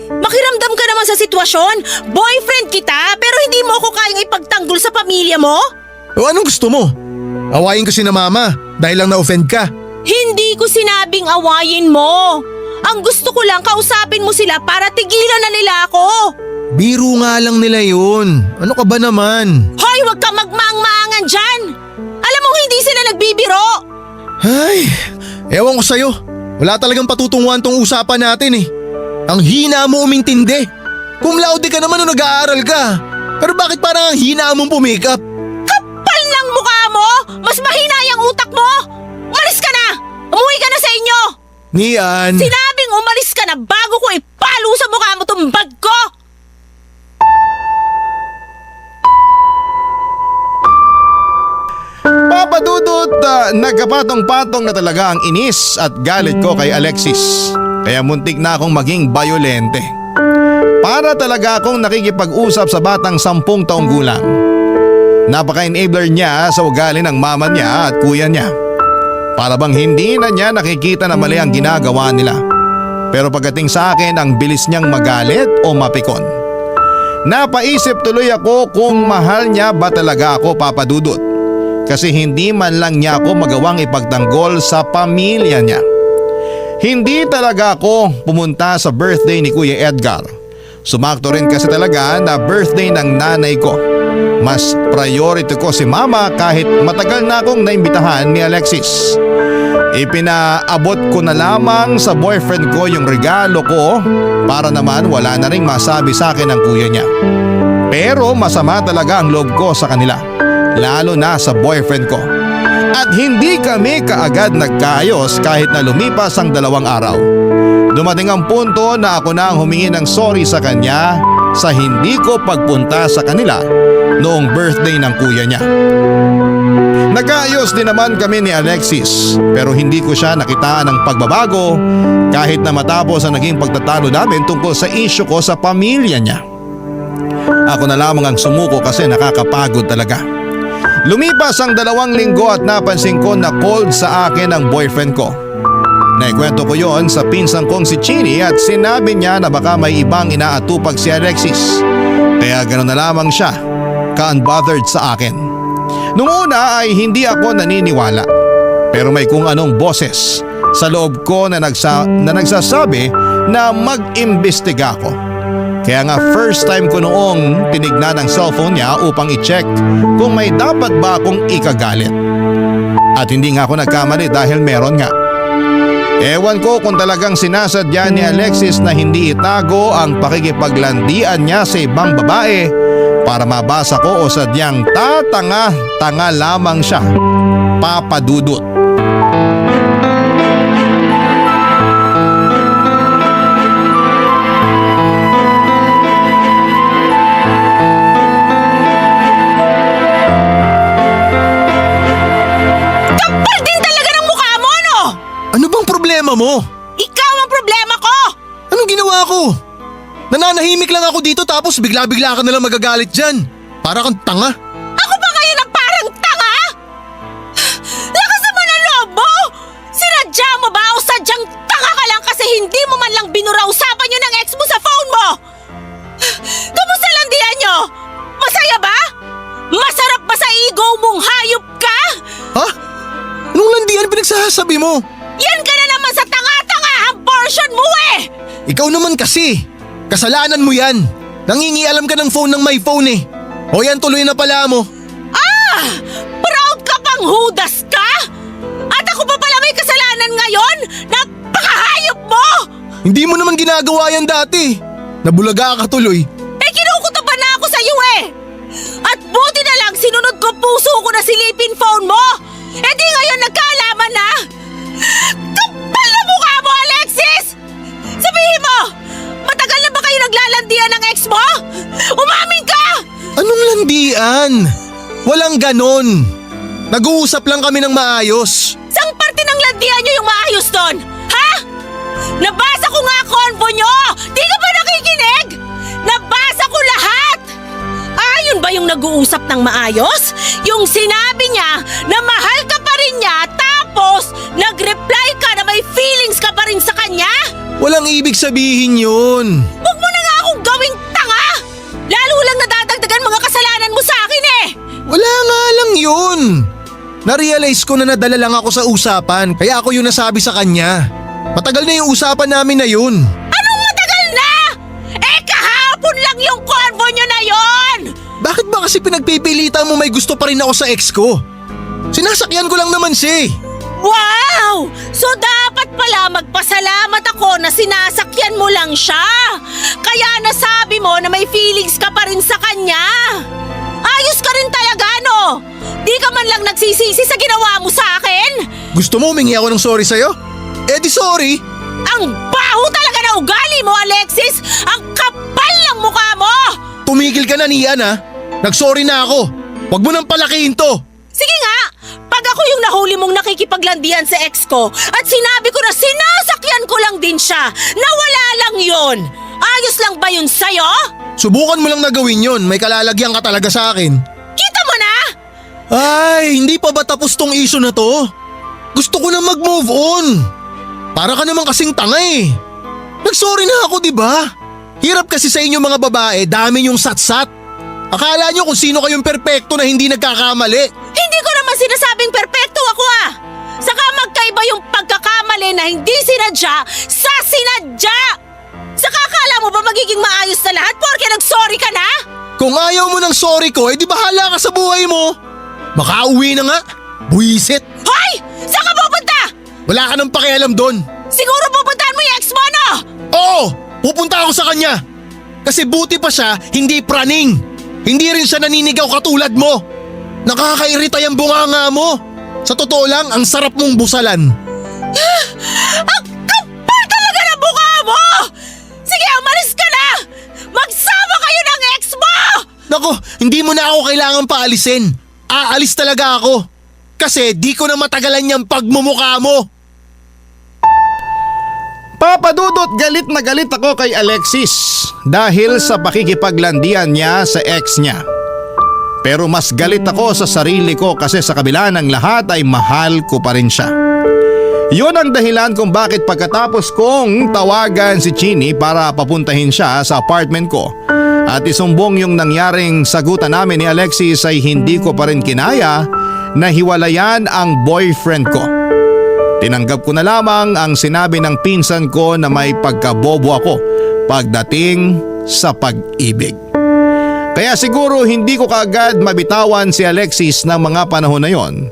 Makiramdam ka naman sa sitwasyon. Boyfriend kita pero hindi mo ako kayang ipagtanggol sa pamilya mo? O anong gusto mo? Awayin ko si na mama dahil lang na-offend ka. Hindi ko sinabing awayin mo. Ang gusto ko lang kausapin mo sila para tigilan na nila ako. Biro nga lang nila yun. Ano ka ba naman? Hoy, wag ka magmaang-maangan dyan. Alam mo hindi sila nagbibiro. Ay, ewan ko sa'yo. Wala talagang patutunguhan tong usapan natin Ang hina mo umintindi. Cum laude ka naman nung nag-aaral ka. Pero bakit parang ang hina mong pumikap? Kapal ng mukha mo! Mas mahina yung utak mo! Umalis ka na! Umuwi ka na sa inyo! Nian! Sinabing umalis ka na bago ko ipalo sa mukha mo tong bag ko! nagkapatong-patong na talaga ang inis at galit ko kay Alexis. Kaya muntik na akong maging bayolente. Para talaga akong nakikipag-usap sa batang 10 taong gulang. Napaka-enabler niya sa ugali ng mama niya at kuya niya. Para bang hindi na niya nakikita na mali ang ginagawa nila. Pero pagdating sa akin, ang bilis niyang magalit o mapikon. Napaisip tuloy ako kung mahal niya ba talaga ako, Papa Dudut. Kasi hindi man lang niya ako magawang ipagtanggol sa pamilya niya. Hindi talaga ako pumunta sa birthday ni Kuya Edgar. Sumakto rin kasi talaga na birthday ng nanay ko. Mas priority ko si mama kahit matagal na akong naimbitahan ni Alexis. Ipinaabot ko na lamang sa boyfriend ko yung regalo ko para naman wala na ring masabi sa akin ang kuya niya. Pero masama talaga ang loob ko sa kanila, lalo na sa boyfriend ko. At hindi kami kaagad nagkaayos kahit na lumipas ang 2 araw. Dumating ang punto na ako na ang humingi ng sorry sa kanya sa hindi ko pagpunta sa kanila noong birthday ng kuya niya. Nagkaayos din naman kami ni Alexis pero hindi ko siya nakitaan ng pagbabago kahit na matapos ang naging pagtatalo namin tungkol sa isyu ko sa pamilya niya. Ako na lamang ang sumuko kasi nakakapagod talaga. Lumipas ang 2 linggo at napansin ko na cold sa akin ang boyfriend ko. Naikwento ko yon sa pinsan kong si Chini at sinabi niya na baka may ibang inaatupag si Alexis. Kaya gano'n na lamang siya, ka-unbothered sa akin. Noong una ay hindi ako naniniwala. Pero may kung anong boses sa loob ko na nagsasabi na mag-imbestiga ako. Kaya nga first time ko noong tinignan ang cellphone niya upang i-check kung may dapat ba akong ikagalit. At hindi nga ako nagkamali dahil meron nga. Ewan ko kung talagang sinasadya ni Alexis na hindi itago ang pakikipaglandian niya sa ibang babae para mabasa ko o sadyang tatanga-tanga lamang siya, Papa Dudut. Kapal din talaga ng mukha mo, no? Ano bang problema mo? Ikaw ang problema ko! Anong ginawa ko? Nananahimik lang ako dito tapos bigla-bigla ka nalang magagalit dyan. Para kang tanga. Ako ba ngayon ang parang tanga? Lakas naman ang loob mo! Sinadya mo ba o sadyang tanga ka lang kasi hindi mo man lang binura-usapan yun ng ex mo sa phone mo? Kamusta lang diyan nyo? Masaya ba? Masarap ba sa ego mong hayop ka? Ha? Anong landian pinagsasabi mo? Yan ka na naman sa tanga-tangahang portion mo eh! Ikaw naman kasi. Kasalanan mo yan. Nangingialam ka ng phone ng my phone eh. O yan, tuloy na pala mo. Ah! Proud ka pang hudas ka? At ako pa pala may kasalanan ngayon? Napakahayop mo! Hindi mo naman ginagawa yan dati. Nabulaga ka tuloy. Eh kinukutoban na ako sa'yo eh! At buti na lang sinunod ko puso ko na silipin phone mo! Eh di ngayon nagkaalaman na! Kapal na mukha mo, Alexis! Sabihin mo! Matagal na ba kayo naglalandian ng ex mo? Umamin ka! Anong landian? Walang ganon. Nag-uusap lang kami ng maayos. Saan parte ng landian nyo yung maayos doon? Ha? Nabasa ko nga konvo nyo! Di ka ba nakikinig? Nabasa ko lahat! Yun ba yung nag-uusap ng maayos? Yung sinabi niya na mahal ka pa rin niya tapos nag-reply ka na may feelings ka pa rin sa kanya? Walang ibig sabihin yun. Huwag mo na nga akong gawing tanga! Lalo lang nadadagdagan mga kasalanan mo sa akin eh! Wala nga lang yun. Narealize ko na nadala lang ako sa usapan kaya ako yung nasabi sa kanya. Matagal na yung usapan namin na yun. Anong matagal na? Eh kahapon lang yung convo nyo na yon! Bakit ba kasi pinagpipilitan mo may gusto pa rin ako sa ex ko? Sinasakyan ko lang naman siya. Wow! So dapat pala magpasalamat ako na sinasakyan mo lang siya. Kaya nasabi mo na may feelings ka pa rin sa kanya. Ayos ka rin talaga, no? Di ka man lang nagsisisi sa ginawa mo sa akin? Gusto mo humingi ako ng sorry sa'yo? Eh di sorry. Ang baho talaga na ugali mo, Alexis! Ang kapal ng mukha mo! Tumigil ka na niyan ha. Nagsorry na ako. Huwag mo nang palakihin to. Sige nga! Pag ako yung nahuli mong nakikipaglandian sa ex ko at sinabi ko na sinasakyan ko lang din siya. Nawala lang yun. Ayos lang ba yun sa'yo? Subukan mo lang na gawin yun, may kalalagyan ka talaga sa akin. Kita mo na? Ay, hindi pa ba tapos tong issue na to? Gusto ko na mag-move on. Para ka naman kasing tanga eh. Nagsorry na ako, di ba? Hirap kasi sa inyo mga babae, dami yung satsat. Akala nyo kung sino kayong perpekto na hindi nagkakamali. Hindi ko naman sinasabing perpekto ako ah. Saka magkaiba yung pagkakamali na hindi sinadya sa sinadya. Saka akala mo ba magiging maayos na lahat porke nag-sorry ka na? Kung ayaw mo ng sorry ko, eh di bahala ka sa buhay mo. Makauwi na nga. Buisit. Hoy! Saan ka pupunta? Wala ka nang pakialam doon. Siguro pupuntahan mo yung ex mo, no? Oo, pupunta ako sa kanya. Kasi buti pa siya, hindi praning. Hindi rin siya naninigaw katulad mo. Nakakairita yung bunganga mo. Sa totoo lang, ang sarap mong busalan. Ang kapal talaga ng mukha mo! Sige, umalis ka na! Magsama kayo ng ex mo! Nako, hindi mo na ako kailangan paalisin. Aalis talaga ako. Kasi di ko na matagalan yung pagmumukha mo. Papadudot, galit na galit ako kay Alexis dahil sa pakikipaglandian niya sa ex niya. Pero mas galit ako sa sarili ko kasi sa kabila ng lahat ay mahal ko pa rin siya. Yun ang dahilan kung bakit pagkatapos kong tawagan si Chini para papuntahin siya sa apartment ko at isumbong yung nangyaring sagutan namin ni Alexis ay hindi ko pa rin kinaya na hiwalayan ang boyfriend ko. Tinanggap ko na lamang ang sinabi ng pinsan ko na may pagkabobo ako pagdating sa pag-ibig. Kaya siguro hindi ko kaagad mabitawan si Alexis ng mga panahon na yon.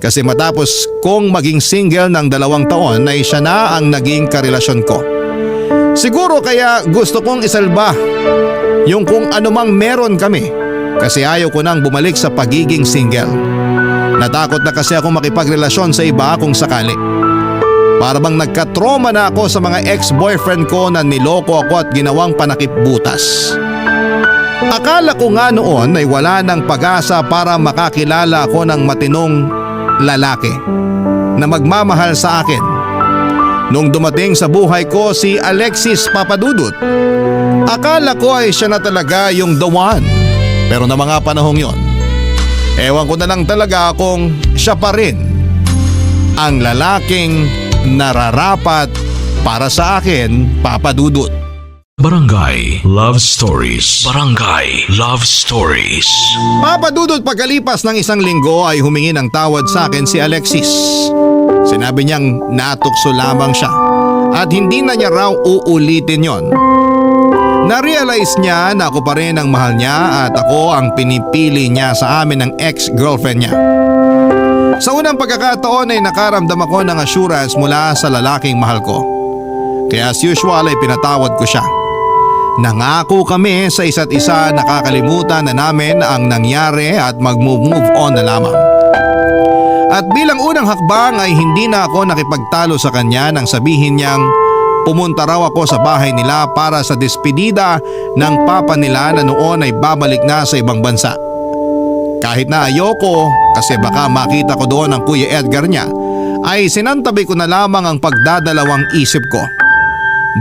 Kasi matapos kong maging single ng 2 taon ay siya na ang naging karelasyon ko. Siguro kaya gusto kong isalba yung kung anumang meron kami kasi ayaw ko nang bumalik sa pagiging single. Natakot na kasi ako makipagrelasyon sa iba kung sakali. Para bang nagka-trauma na ako sa mga ex-boyfriend ko na niloko ako at ginawang panakip butas. Akala ko nga noon ay wala ng pag-asa para makakilala ako ng matinong lalaki na magmamahal sa akin. Nung dumating sa buhay ko si Alexis Papadudut, akala ko ay siya na talaga yung the one. Pero na mga panahong yon, ewan ko na lang talaga kung siya pa rin ang lalaking nararapat para sa akin, Papadudut. Barangay Love Stories. Barangay Love Stories. Papadudot, pagkalipas ng 1 linggo ay humingi ng tawad sa akin si Alexis. Sinabi niyang natukso lamang siya at hindi na niya raw uulitin yon. Na-realize niya na ako pa rin ang mahal niya at ako ang pinipili niya sa amin ng ex-girlfriend niya. Sa unang pagkakataon ay nakaramdam ako ng assurance mula sa lalaking mahal ko. Kaya as usual ay pinatawad ko siya. Nangako kami sa isa't isa na kakalimutan na namin ang nangyari at mag-move on na lamang. At bilang unang hakbang ay hindi na ako nakipagtalo sa kanya nang sabihin niyang pumunta raw ako sa bahay nila para sa despedida ng papa nila na noon ay babalik na sa ibang bansa. Kahit na ayoko kasi baka makita ko doon ang Kuya Edgar niya, ay sinantabi ko na lamang ang pagdadalawang isip ko.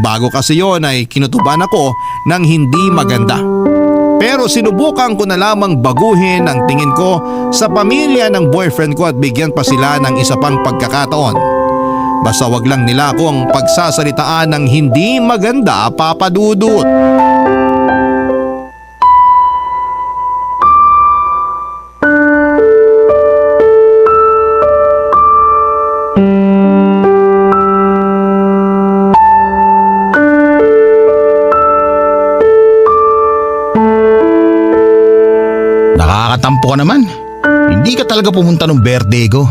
Bago kasi yon ay kinutuban ako ng hindi maganda. Pero sinubukan ko na lamang baguhin ang tingin ko sa pamilya ng boyfriend ko at bigyan pa sila ng isa pang pagkakataon. Basta wag lang nila akong pagsasalitaan ng hindi maganda, Papadudut. Nakakatampo ka naman. Hindi ka talaga pumunta nung birthday ko.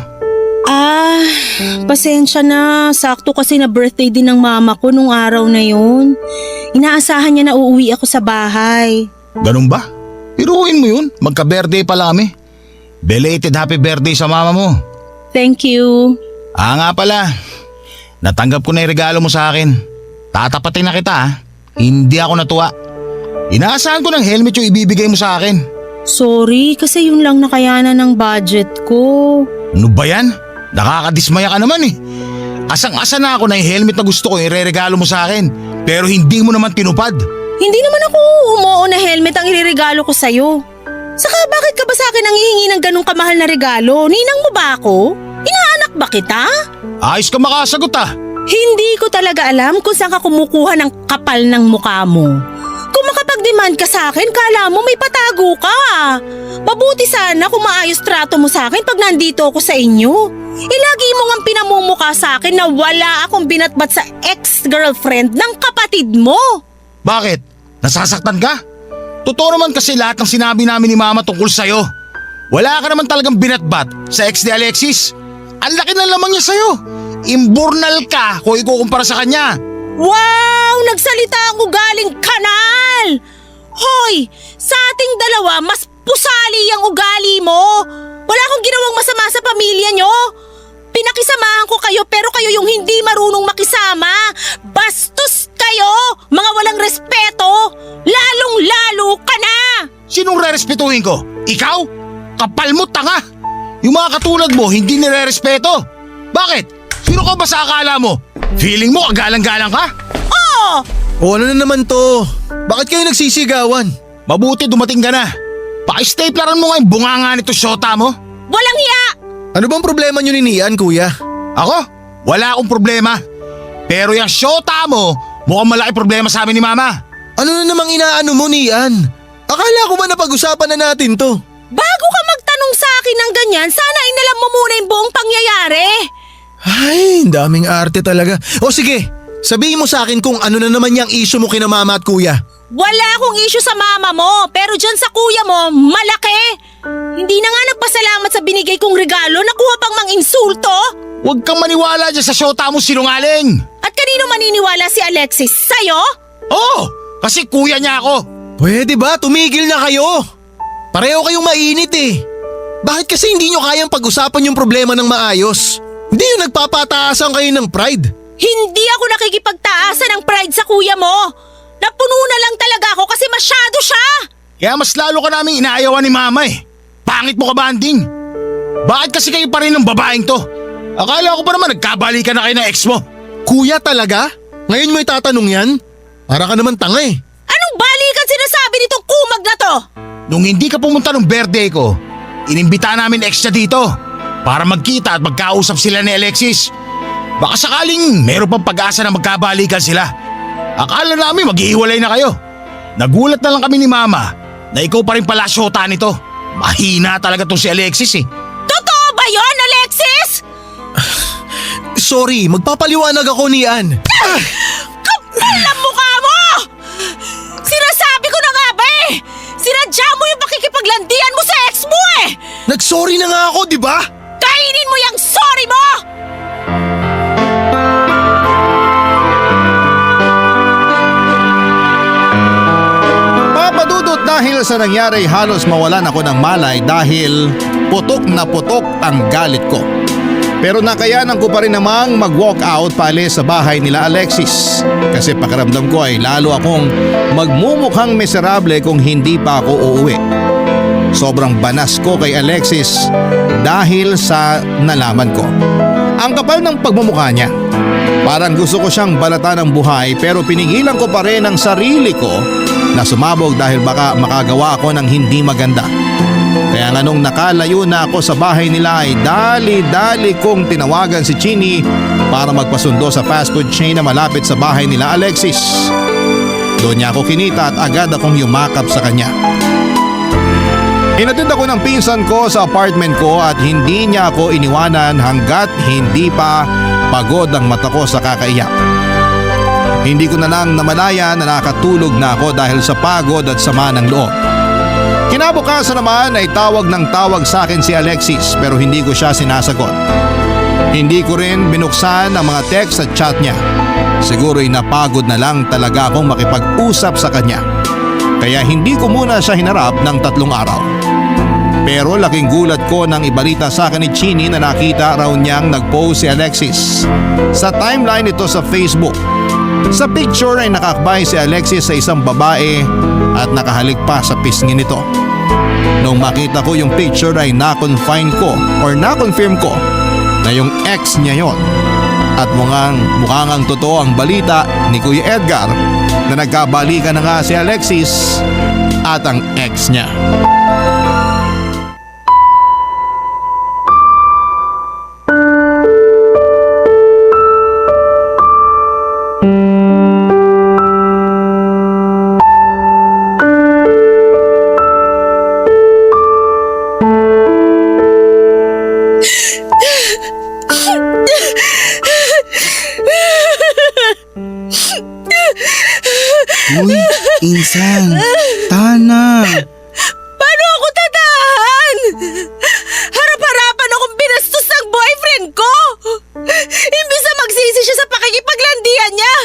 Pasensya na. Sakto kasi na birthday din ng mama ko nung araw na yun. Inaasahan niya na uuwi ako sa bahay. Ganun ba? Piruin mo yun. Magka-birthday pala kami. Belated happy birthday sa mama mo. Thank you. Nga pala. Natanggap ko na yung regalo mo sa akin. Tatapatin na kita. Hindi ako natuwa. Inaasahan ko ng helmet yung ibibigay mo sa akin. Sorry, kasi yun lang nakayanan ng budget ko. Ano ba yan? Nakakadismaya ka naman eh. Asang-asa na ako na yung helmet na gusto ko ireregalo mo sa akin. Pero hindi mo naman tinupad. Hindi naman ako umuo na helmet ang ireregalo ko sa'yo. Saka bakit ka ba sa akin nanghihingi ng ganong kamahal na regalo? Ninang mo ba ako? Inaanak ba kita? Ayos ka makasagot ah. Hindi ko talaga alam kung saan ka kumukuha ng kapal ng mukha mo. Kung makapag-demand ka sa akin, kala mo may patago ka. Mabuti sana kung maayos trato mo sa akin pag nandito ako sa inyo. Lagi mo ngang pinamumukha sa akin na wala akong binatbat sa ex-girlfriend ng kapatid mo. Bakit? Nasasaktan ka? Totoo naman kasi lahat ng sinabi namin ni Mama tungkol sa'yo. Wala ka naman talagang binatbat sa ex ni Alexis. Ang laki ng lamang niya sa'yo. Imburnal ka kung ikukumpara sa kanya. Wow! Nagsalita ang ugaling kanal! Hoy! Sa ating dalawa, mas pusali ang ugali mo. Wala akong ginawang masama sa pamilya nyo. Pinakisamahan ko kayo pero kayo yung hindi marunong makisama. Bastos kayo! Mga walang respeto! Lalong-lalo ka na! Sinong rerespetuhin ko? Ikaw? Kapal mo, tanga! Yung mga katulad mo hindi nirerespeto. Bakit? Sino ka ba sa akala mo? Feeling mo kagalang-galang ka? Oo! O ano na naman to? Bakit kayo nagsisigawan? Mabuti dumating ka na. Paki-stapleran mo nga yung bunganga nito syota mo. Walang hiya! Ano bang problema nyo ni Nian, kuya? Ako? Wala akong problema. Pero yung syota mo, mukhang malaki problema sa amin ni Mama. Ano na namang inaano mo, Nian? Akala ko ba napag-usapan na natin to? Bago ka magtanong sa akin ng ganyan, sana inalam mo muna yung buong pangyayari. Ay, daming arte talaga. O sige, sabihin mo sa akin kung ano na naman yung issue mo kina mama at kuya. Wala akong issue sa mama mo, pero dyan sa kuya mo, malaki. Hindi na nga nagpasalamat sa binigay kong regalo, nakuha pang mang-insulto. Huwag kang maniwala dyan sa syota mo sinungaling. At kanino maniniwala si Alexis? Sa'yo? Oo, kasi kuya niya ako. Pwede ba? Tumigil na kayo. Pareho kayong mainit eh. Bakit kasi hindi nyo kayang pag-usapan yung problema ng maayos? Hindi yung nagpapataasan kayo ng pride. Hindi ako nakikipagtaasan ng pride sa kuya mo. Napuno na lang talaga ako kasi masyado siya. Kaya mas lalo ka naming inaayawan ni Mama eh. Pangit mo ka, banding. Bakit kasi kayo pa rin ng babaeng to? Akala ko pa naman nagkabalikan na kayo ng ex mo. Kuya talaga? Ngayon mo itatanong yan? Para ka naman tanga eh. Anong balikan sinasabi nitong kumag na to? Nung hindi ka pumunta ng birthday ko, inimbita namin ex niya dito para magkita at magkausap sila ni Alexis. Baka sakaling meron pang pag-asa na magkabalikan sila. Akala namin maghihiwalay na kayo. Nagulat na lang kami ni Mama na ikaw pa rin pala syota nito. Mahina talaga tong si Alexis eh. Totoo ba yon, Alexis? Sorry, magpapaliwanag ako Nian. Kapal ang mukha mo! Sinasabi ko na nga ba eh! Sinadya mo yung pakikipaglandian mo sa ex mo eh! Nagsorry na nga ako, di ba? Kainin mo yung sorry mo! Papadudot dahil sa nangyari halos mawalan ako ng malay dahil putok na putok ang galit ko. Pero nakayanan ko pa rin namang mag-walk out paalis sa bahay nila Alexis. Kasi pakiramdam ko ay lalo akong magmumukhang miserable kung hindi pa ako uuwi. Sobrang banas ko kay Alexis dahil sa nalaman ko. Ang kapal ng pagmumukha niya. Parang gusto ko siyang balatan ng buhay pero pinigilan ko pa rin ang sarili ko na sumabog dahil baka makagawa ako ng hindi maganda. Kaya nga nung nakalayo na ako sa bahay nila ay dali-dali kong tinawagan si Chini para magpasundo sa fast food chain na malapit sa bahay nila Alexis. Doon niya ako kinita at agad akong yumakap sa kanya. Inatid ako ng pinsan ko sa apartment ko at hindi niya ako iniwanan hanggat hindi pa pagod ang mata ko sa kakaiyak. Hindi ko na lang namalaya na nakatulog na ako dahil sa pagod at sama ng loob. Kinabukasan naman ay tawag ng tawag sa akin si Alexis pero hindi ko siya sinasagot. Hindi ko rin binuksan ang mga text at chat niya. Siguro'y napagod na lang talaga akong makipag-usap sa kanya. Kaya hindi ko muna siya hinarap ng 3 araw. Pero laking gulat ko nang ibalita sa akin ni Chini na nakita raw niyang nag-post si Alexis sa timeline nito sa Facebook. Sa picture ay nakakbay si Alexis sa isang babae at nakahalik pa sa pisngi nito. Nung makita ko yung picture ay na-confirm ko na yung ex niya yon. At mukhang ang totoo ang balita ni Kuya Edgar na nagkabalikan na nga si Alexis at ang ex niya. Uy, Insan, Tana. Paano ako tatahan? Harap-harapan akong binastos ng boyfriend ko. Imbis na magsisi siya sa pakikipaglandian niya,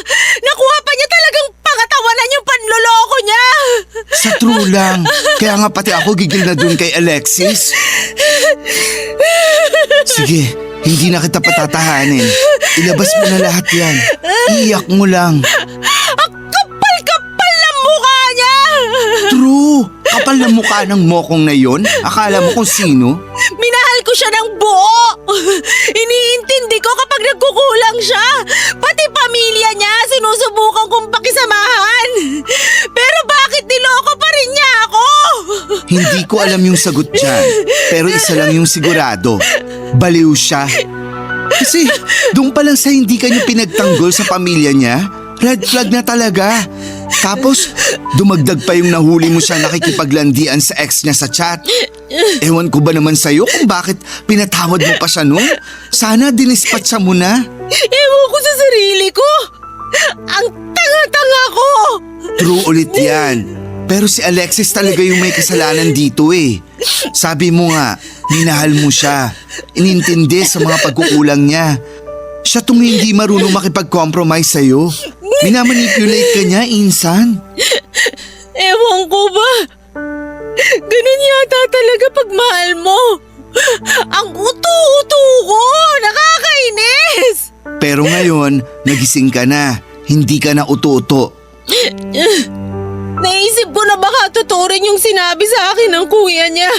nakuha pa niya talagang pangatawanan yung panloloko niya. Sa true lang. Kaya nga pati ako gigil na dun kay Alexis. Sige, hindi na kita patatahanin. Ilabas mo na lahat yan. Iyak mo lang. Ang kapal-kapal ng mukha niya. True! Kapal na mukha ng mokong na yon. Akala mo kung sino? Minahal ko siya ng buo. Iniintindi ko kapag nagkukulang siya. Pati pamilya niya sinusubukan kong pakisamahan. Pero bakit niloko pa rin niya ako? Hindi ko alam yung sagot dyan. Pero isa lang yung sigurado. Baliw siya. Kasi doon pa lang sa hindi kanya pinagtanggol sa pamilya niya, red flag na talaga. Tapos dumagdag pa yung nahuli mo siya nakikipaglandian sa ex niya sa chat. Ewan ko ba naman sa'yo kung bakit pinatawad mo pa siya nun? Sana dinispatsa mo na. Ewan ko sa sarili ko. Ang tanga-tanga ko. True ulit yan. Pero si Alexis talaga yung may kasalanan dito eh. Sabi mo nga, minahal mo siya. Inintindi sa mga pagkukulang niya. Siya tong hindi marunong makipag-compromise sa'yo. Minamanipulate ka niya, Insan. Ewan ko ba? Ganun yata talaga pag mahal mo. Ang uto-uto ko. Nakakainis. Pero ngayon, nagising ka na. Hindi ka na uto-uto. Naisip ko na baka totoo rin yung sinabi sa akin ng kuya niya.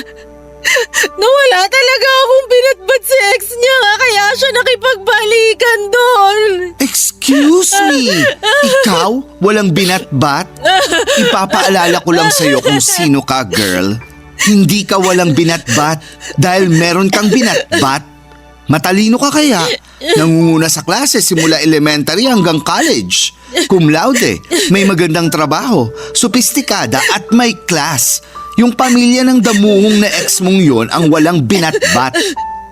Nawala talaga akong binatbat sa ex niya kaya siya nakipagbalikan doon. Excuse me? Ikaw? Walang binatbat? Ipapaalala ko lang sa'yo kung sino ka, girl. Hindi ka walang binatbat dahil meron kang binatbat. Matalino ka kaya? Nangunguna sa klase simula elementary hanggang college. Cum laude, may magandang trabaho, sopistikada at may class. Yung pamilya ng damuhong na ex mong yon ang walang binatbat.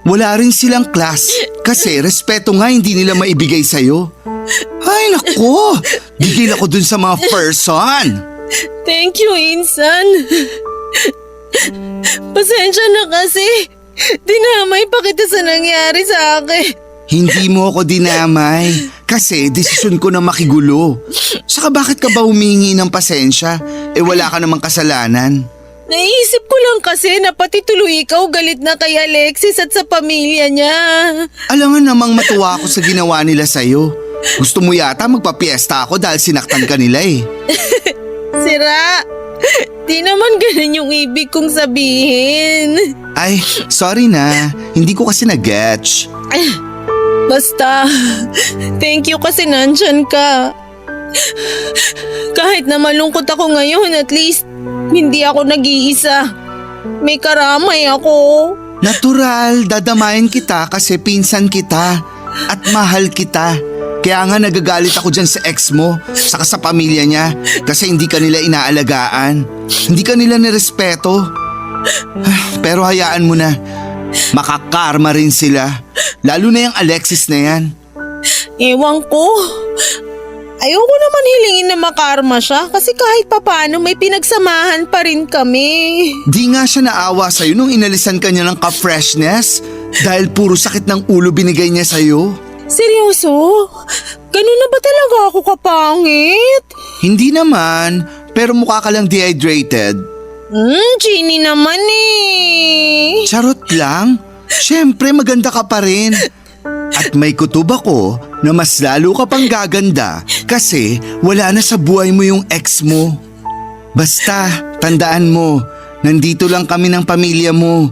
Wala rin silang class kasi respeto nga hindi nila maibigay sa'yo. Ay nako, gigil ako dun sa mga person. Thank you, Insan. Pasensya na kasi. Dinamay pa kita sa nangyari sa akin. Hindi mo ako dinamay kasi desisyon ko na makigulo. Saka bakit ka ba humingi ng pasensya? Wala ka namang kasalanan. Naisip ko lang kasi na pati tuloy ikaw galit na kay Alexis at sa pamilya niya. Alangan namang matuwa ako sa ginawa nila sa'yo. Gusto mo yata magpapiesta ako dahil sinaktan ka nila eh. Sira, di naman ganun yung ibig kong sabihin. Ay, sorry na. Hindi ko kasi nag-getch. Basta, thank you kasi nandyan ka. Kahit na malungkot ako ngayon, at least hindi ako nag-iisa. May karamay ako. Natural, dadamayan kita kasi pinsan kita at mahal kita. Kaya nga nagagalit ako dyan sa ex mo, saka sa pamilya niya kasi hindi ka nila inaalagaan. Hindi ka nila nirespeto. Pero hayaan mo na, makakarma rin sila. Lalo na yung Alexis na yan. Ewan ko. Ayoko naman hilingin na makarma siya kasi kahit papano may pinagsamahan pa rin kami. Di nga siya naawa sa'yo nung inalisan ka niya ng ka-freshness dahil puro sakit ng ulo binigay niya sa'yo. Seryoso? Ganun na ba talaga ako kapangit? Hindi naman, pero mukha ka lang dehydrated. Genie naman eh. Charot lang. Siyempre maganda ka pa rin. At may kutob ako na mas lalo ka pang gaganda kasi wala na sa buhay mo yung ex mo. Basta, tandaan mo, nandito lang kami ng pamilya mo.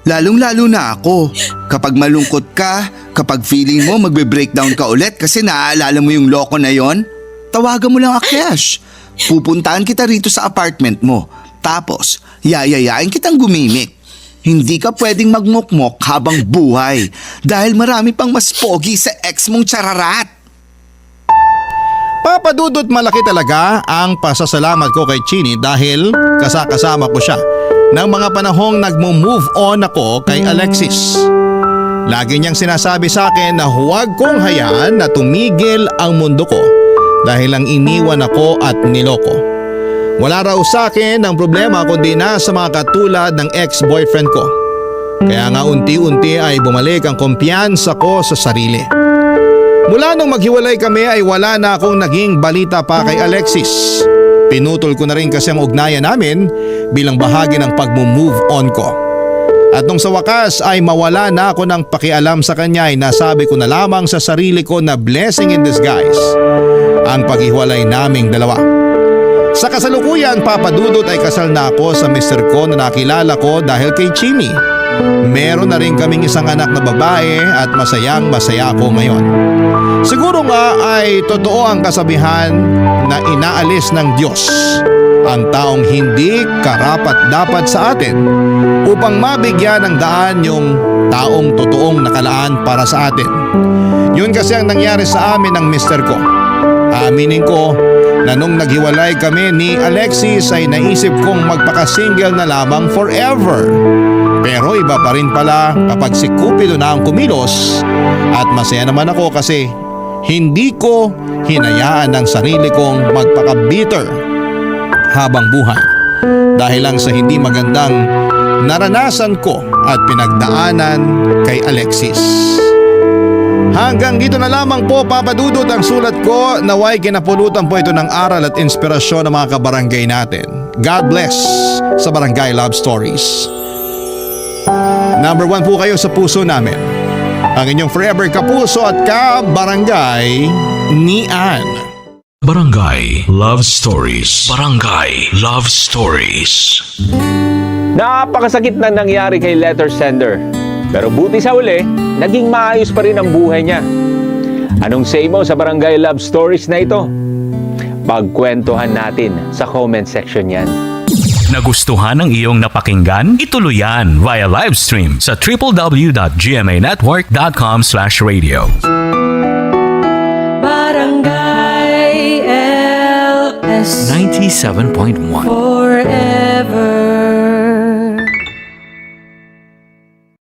Lalong-lalo na ako. Kapag malungkot ka, kapag feeling mo magbe-breakdown ka ulit kasi naaalala mo yung loko na yon, tawagan mo lang Akesh. Pupuntahan kita rito sa apartment mo. Tapos, yayayain kitang gumimik. Hindi ka pwedeng magmukmok habang buhay dahil marami pang mas pogi sa ex mong chararat. Papadudot malaki talaga ang pasasalamat ko kay Chini dahil kasama ko siya ng mga panahong nagmo-move on ako kay Alexis. Lagi niyang sinasabi sa akin na huwag kong hayaan na tumigil ang mundo ko dahil lang iniwan ako at niloko. Wala raw sa akin ang problema kundi na sa mga katulad ng ex-boyfriend ko. Kaya nga unti-unti ay bumalik ang kumpiyansa ko sa sarili. Mula nung maghiwalay kami ay wala na akong naging balita pa kay Alexis. Pinutol ko na rin kasi ang ugnayan namin bilang bahagi ng pag-move on ko. At nung sa wakas ay mawala na ako ng pakialam sa kanya ay nasabi ko na lamang sa sarili ko na blessing in disguise ang paghiwalay naming dalawa. Sa kasalukuyan, papadudot ay kasal na ako sa mister ko na nakilala ko dahil kay Chini. Meron na rin kaming isang anak na babae at masayang masaya ako ngayon. Siguro nga ay totoo ang kasabihan na inaalis ng Diyos ang taong hindi karapat-dapat sa atin upang mabigyan ng daan yung taong totoong nakalaan para sa atin. Yun kasi ang nangyari sa amin ng mister ko. Aminin ko na nung naghiwalay kami ni Alexis ay naisip kong magpaka-single na lamang forever. Pero iba pa rin pala kapag si Cupido na ang kumilos at masaya naman ako kasi hindi ko hinayaan ang sarili kong magpaka-bitter habang buhay dahil lang sa hindi magandang naranasan ko at pinagdaanan kay Alexis. Hanggang dito na lamang po papadudot ang sulat ko, naway kinapulutan po ito ng aral at inspirasyon ng mga kabarangay natin. God bless sa Barangay Love Stories. Number 1 po kayo sa puso namin. Ang inyong forever kapuso at ka-barangay ni Ann. Barangay Love Stories. Barangay Love Stories. Napakasakit na nangyari kay letter sender. Pero buti sa uli, naging maayos pa rin ang buhay niya. Anong say mo sa Barangay Love Stories na ito? Pagkwentuhan natin sa comment section yan. Nagustuhan ng iyong napakinggan? Ituloy yan via live stream sa www.gmanetwork.com/radio. Barangay LS 97.1 Forever